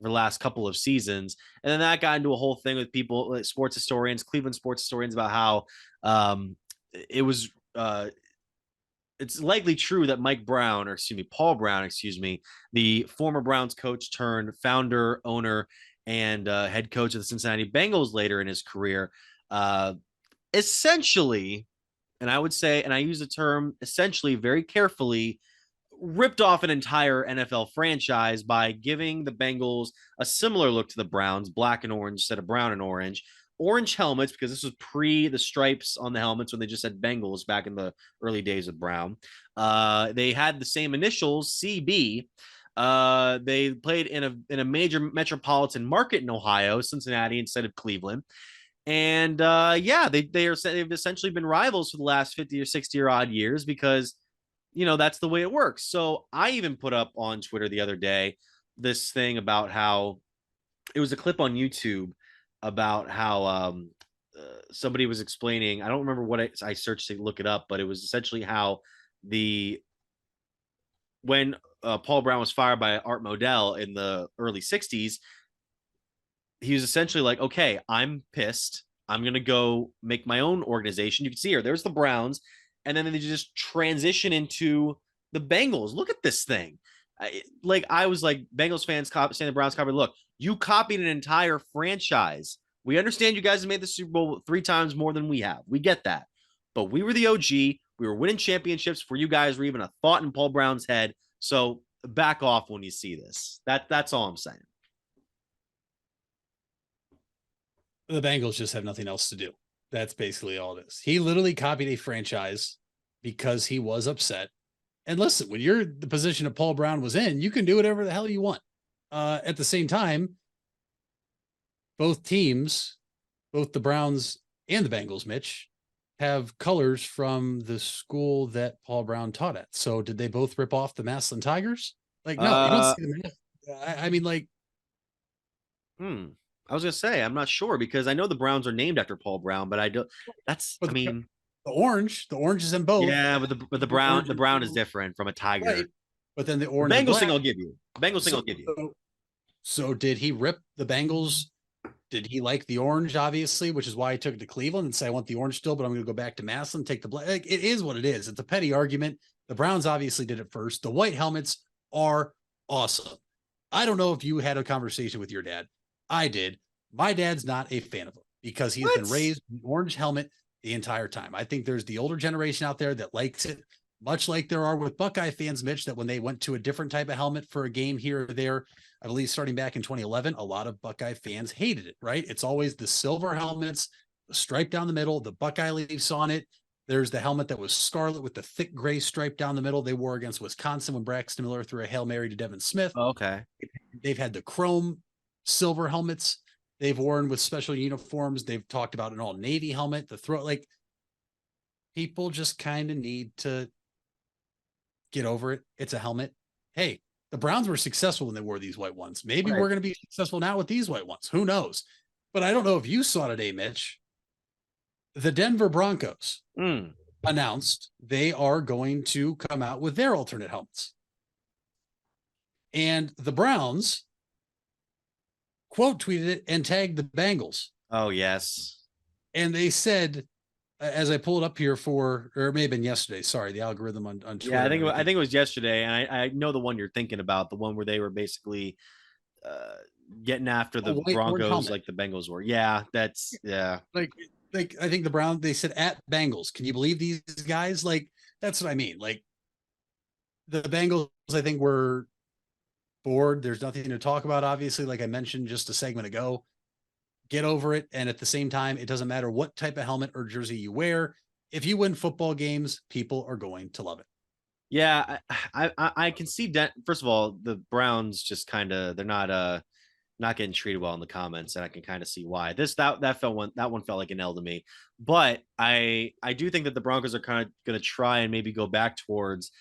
last couple of seasons. And then that got into a whole thing with people, like sports historians, Cleveland sports historians, about how it's likely true that Paul Brown, the former Browns coach turned founder, owner, and head coach of the Cincinnati Bengals later in his career, essentially, and I would say, and I use the term essentially very carefully, ripped off an entire NFL franchise by giving the Bengals a similar look to the Browns, black and orange instead of brown and orange helmets, because this was pre the stripes on the helmets when they just said Bengals back in the early days of Brown. They had the same initials, CB. They played in a major metropolitan market in Ohio, Cincinnati instead of Cleveland. And they've essentially been rivals for the last 50 or 60 or odd years because, that's the way it works. So I even put up on Twitter the other day this thing about how it was a clip on YouTube about how somebody was explaining, I don't remember what I searched to look it up, but it was essentially how when Paul Brown was fired by Art Modell in the early 60s, he was essentially like, okay, I'm pissed. I'm going to go make my own organization. You can see here, there's the Browns. And then they just transition into the Bengals. Look at this thing. I was like, Bengals fans saying the Browns copied. Look, you copied an entire franchise. We understand you guys have made the Super Bowl 3 times more than we have. We get that. But we were the OG. We were winning championships before you guys were even a thought in Paul Brown's head. So back off when you see this. That's all I'm saying. The Bengals just have nothing else to do. That's basically all it is. He literally copied a franchise because he was upset. And listen, when you're the position that Paul Brown was in, you can do whatever the hell you want. At the same time, both teams both the Browns and the Bengals, Mitch, have colors from the school that Paul Brown taught at. So did they both rip off the Massillon Tigers? Like, no, you don't see the I mean, like, I was gonna say I'm not sure because I know the Browns are named after Paul Brown, but I don't. That's I mean, the orange is in both. Yeah, but the brown is different from a tiger. Right. But then the orange. Bengals thing I'll give you. Bengals thing I'll give you. So did he rip the Bengals? Did he like the orange, obviously, which is why he took it to Cleveland and say, I want the orange still, but I'm going to go back to Massillon, take the black. Like, it is what it is. It's a petty argument. The Browns obviously did it first. The white helmets are awesome. I don't know if you had a conversation with your dad. I did. My dad's not a fan of them because he's been raised with the orange helmet the entire time. I think there's the older generation out there that likes it, much like there are with Buckeye fans, Mitch, that when they went to a different type of helmet for a game here or there, I believe starting back in 2011, a lot of Buckeye fans hated it, right? It's always the silver helmets, the stripe down the middle, the Buckeye leaves on it. There's the helmet that was scarlet with the thick gray stripe down the middle they wore against Wisconsin when Braxton Miller threw a Hail Mary to Devin Smith. Okay. They've had the chrome silver helmets they've worn with special uniforms. They've talked about an all Navy helmet, the throat. Like, people just kind of need to get over it. It's a helmet. Hey, the Browns were successful when they wore these white ones. Maybe we're going to be successful now with these white ones. Who knows? But I don't know if you saw today, Mitch. The Denver Broncos announced they are going to come out with their alternate helmets. And the Browns quote tweeted it and tagged the Bengals. Oh, yes. And they said, as I pull it up here or it may have been yesterday. Sorry, the algorithm on Twitter. Yeah, I think it was yesterday. And I know the one you're thinking about, the one where they were basically getting after the Broncos like the Bengals were. Yeah, that's Like I think the Browns, they said at Bengals. Can you believe these guys? Like, that's what I mean. Like, the Bengals, I think, were bored. There's nothing to talk about, obviously, like I mentioned just a segment ago. Get over it. And at the same time, it doesn't matter what type of helmet or jersey you wear. If you win football games, people are going to love it. Yeah, I can see that. First of all, the Browns just kind of, they're not getting treated well in the comments, and I can kind of see why. That one felt like an L to me. But I do think that the Broncos are kind of going to try and maybe go back towards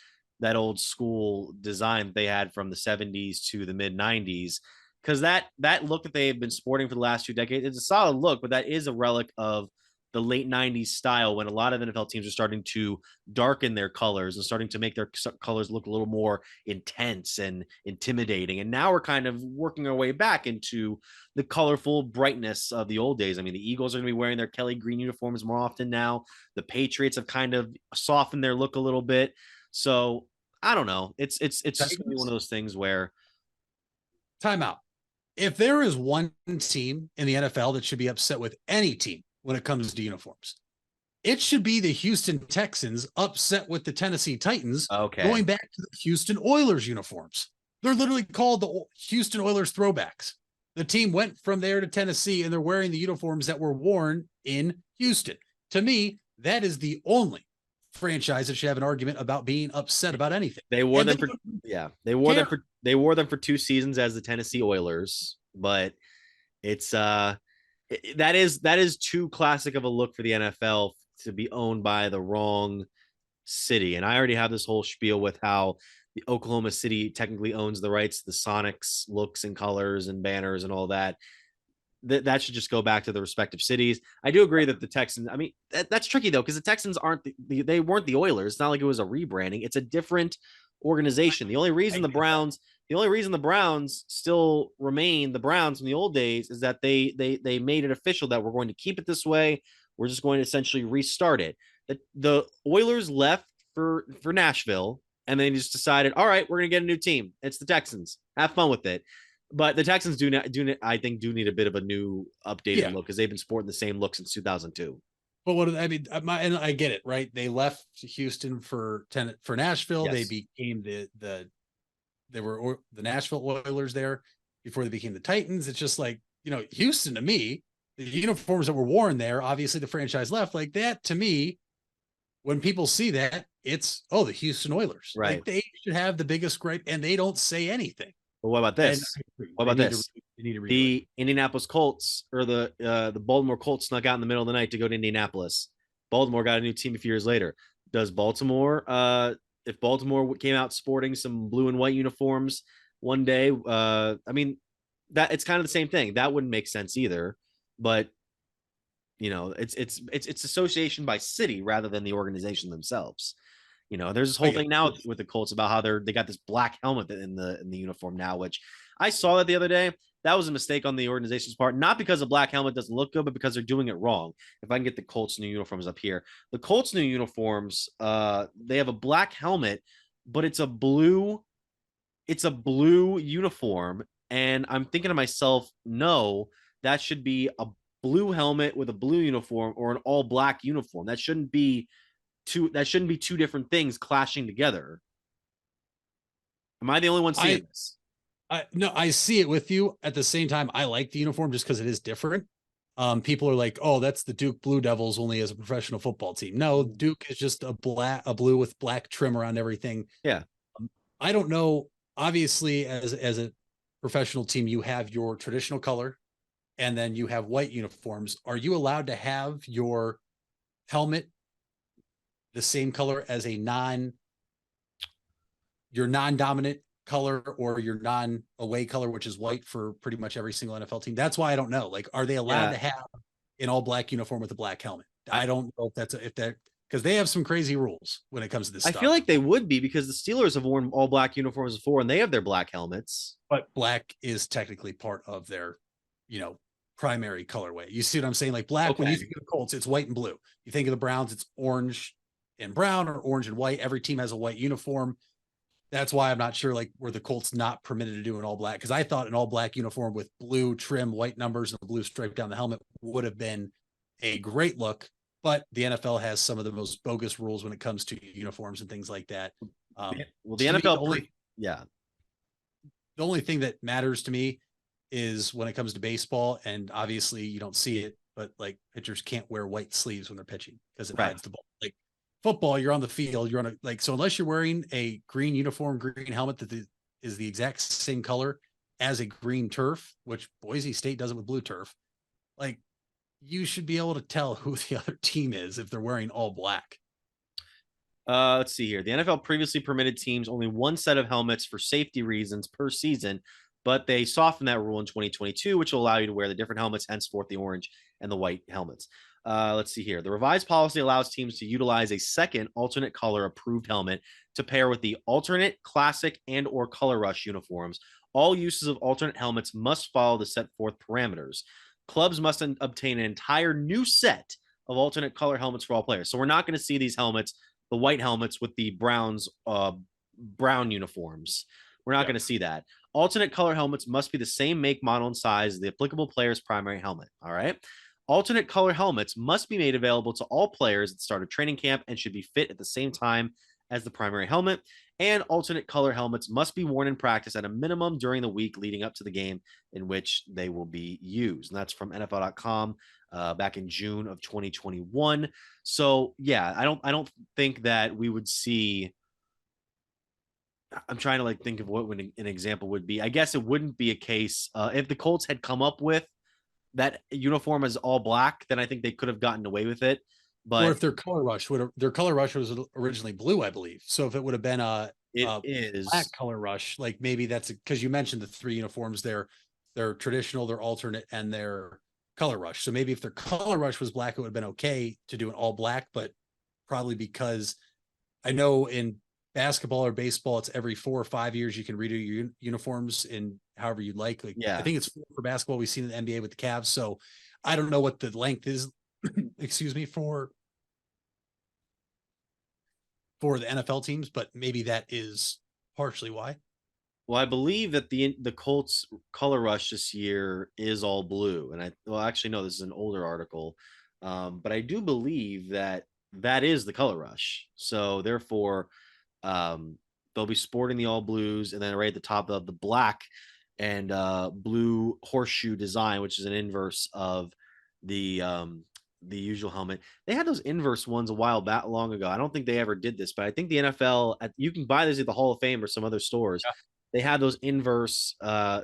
that old school design they had from the 70s to the mid 90s, because that look that they've been sporting for the last 2 decades, it's a solid look, but that is a relic of the late 90s style when a lot of NFL teams are starting to darken their colors and starting to make their colors look a little more intense and intimidating. And now we're kind of working our way back into the colorful brightness of the old days. I mean, the Eagles are going to be wearing their Kelly green uniforms more often now. The Patriots have kind of softened their look a little bit. So I don't know. It's just gonna be one of those things where timeout. If there is one team in the NFL that should be upset with any team when it comes to uniforms, it should be the Houston Texans upset with the Tennessee Titans going back to the Houston Oilers uniforms. They're literally called the Houston Oilers throwbacks. The team went from there to Tennessee and they're wearing the uniforms that were worn in Houston. To me, that is the only franchise that should have an argument about being upset about anything. They wore them for 2 seasons as the Tennessee Oilers, but it's that is too classic of a look for the NFL to be owned by the wrong city. And I already have this whole spiel with how the Oklahoma City technically owns the rights to the Sonics looks and colors and banners and all that. That should just go back to the respective cities. I do agree that the Texans, I mean, that's tricky though, because the Texans they weren't the Oilers. It's not like it was a rebranding. It's a different organization. The only reason the Browns still remain the Browns from the old days is that they made it official that we're going to keep it this way. We're just going to essentially restart it. The Oilers left for Nashville, and they just decided, all right, we're going to get a new team. It's the Texans. Have fun with it. But the Texans do need a bit of a new updated look because they've been sporting the same look since 2002. But what I mean, and I get it, right? They left Houston for Nashville. Yes. They became the Nashville Oilers there before they became the Titans. It's just like, Houston, to me, the uniforms that were worn there, obviously the franchise left, like that. To me, when people see that, it's the Houston Oilers. Right? Like, they should have the biggest gripe, and they don't say anything. But what about this? What about this? You need to redo it. The Indianapolis Colts or the Baltimore Colts snuck out in the middle of the night to go to Indianapolis. Baltimore got a new team a few years later. Does Baltimore, if Baltimore came out sporting some blue and white uniforms one day, I mean, that it's kind of the same thing. That wouldn't make sense either. But you know, it's association by city rather than the organization themselves. You know, there's this whole thing now with the Colts about how they got this black helmet in the uniform now, which I saw that the other day. That was a mistake on the organization's part, not because a black helmet doesn't look good, but because they're doing it wrong. If I can get the Colts new uniforms up here, the Colts new uniforms, they have a black helmet, but it's a blue uniform. And I'm thinking to myself, no, that should be a blue helmet with a blue uniform or an all black uniform. That shouldn't be two different things clashing together. Am I the only one seeing this? No, I see it with you. At the same time, I like the uniform just because it is different. People are like, "Oh, that's the Duke Blue Devils only as a professional football team." No, Duke is just a blue with black trim around everything. Yeah, I don't know. Obviously, as a professional team, you have your traditional color, and then you have white uniforms. Are you allowed to have your helmet the same color as your non-dominant color or your non-away color, which is white for pretty much every single NFL team? That's why I don't know. Like, are they allowed to have an all black uniform with a black helmet? I don't know if that because they have some crazy rules when it comes to this stuff. I feel like they would be because the Steelers have worn all black uniforms before and they have their black helmets. But black is technically part of their, primary colorway. You see what I'm saying? Like black, when you think of the Colts, it's white and blue. You think of the Browns, it's orange and brown or orange and white. Every team has a white uniform. That's why I'm not sure, like, were the Colts not permitted to do an all black? Because I thought an all black uniform with blue trim, white numbers, and a blue stripe down the helmet would have been a great look. But the NFL has some of the most bogus rules when it comes to uniforms and things like that. Well, the NFL, the only thing that matters to me is when it comes to baseball, and obviously you don't see it, but like pitchers can't wear white sleeves when they're pitching because it hides the ball. Like football, you're on the field, you're on so unless you're wearing a green uniform, green helmet that is the exact same color as a green turf, which Boise State does it with blue turf, like you should be able to tell who the other team is if they're wearing all black. Let's see here. The NFL previously permitted teams only one set of helmets for safety reasons per season, but they softened that rule in 2022, which will allow you to wear the different helmets, henceforth the orange and the white helmets. Let's see here. The revised policy allows teams to utilize a second alternate color approved helmet to pair with the alternate, classic, and or color rush uniforms. All uses of alternate helmets must follow the set forth parameters. Clubs must obtain an entire new set of alternate color helmets for all players. So we're not going to see these helmets, the white helmets with the Browns brown uniforms. We're not going to see that. Alternate color helmets must be the same make, model, and size as the applicable player's primary helmet. All right. Alternate color helmets must be made available to all players at the start of training camp and should be fit at the same time as the primary helmet. And alternate color helmets must be worn in practice at a minimum during the week leading up to the game in which they will be used. And that's from NFL.com back in June of 2021. So yeah, I don't think that we would see. I'm trying to think of what an example would be. I guess it wouldn't be a case if the Colts had come up with that uniform as all black, then I think they could have gotten away with it. But or if their color rush was originally blue, I believe. So if it would have been a black color rush, like maybe that's because you mentioned the three uniforms there, they're traditional, they're alternate, and they're color rush. So maybe if their color rush was black, it would have been okay to do an all black, but probably because I know in basketball or baseball, it's every 4 or 5 years you can redo your uniforms in however you'd like. I think it's for basketball. We've seen in the NBA with the Cavs. So I don't know what the length is, excuse me, for the NFL teams, but maybe that is partially why. Well, I believe that the Colts color rush this year is all blue. And actually, no, this is an older article. But I do believe that is the color rush. So therefore, they'll be sporting the all blues, and then right at the top of the black and blue horseshoe design, which is an inverse of the usual helmet. They had those inverse ones a while back, long ago. I don't think they ever did this, but I think the NFL, you can buy this at the Hall of Fame or some other stores. they had those inverse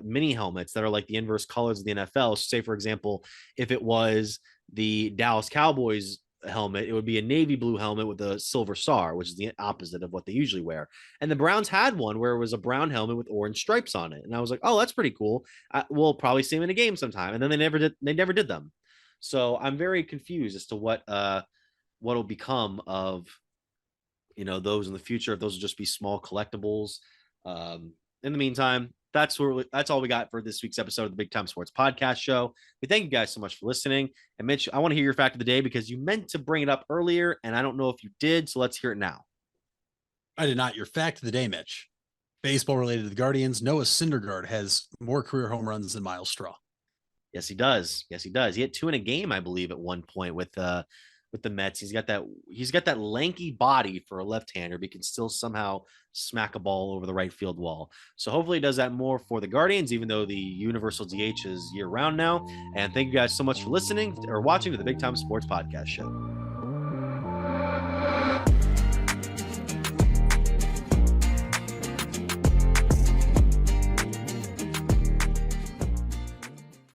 mini helmets that are like the inverse colors of the NFL. So say, for example, if it was the Dallas Cowboys helmet, it would be a navy blue helmet with a silver star, which is the opposite of what they usually wear. And the Browns had one where it was a brown helmet with orange stripes on it. And I was like, oh, that's pretty cool. We'll probably see them in a game sometime. And then they never did them. So I'm very confused as to what will become of, those in the future, if those will just be small collectibles. In the meantime, that's all we got for this week's episode of the Big Time Sports Podcast Show. We thank you guys so much for listening. And Mitch, I want to hear your fact of the day because you meant to bring it up earlier, and I don't know if you did. So let's hear it now. I did not. Your fact of the day, Mitch. Baseball related to the Guardians. Noah Syndergaard has more career home runs than Miles Straw. Yes, he does. He had 2 in a game, I believe, at one point with the Mets. He's got that lanky body for a left-hander, but he can still somehow smack a ball over the right field wall. So hopefully he does that more for the Guardians, even though the universal DH is year-round now. And thank you guys so much for listening or watching to the Big Time Sports Podcast Show.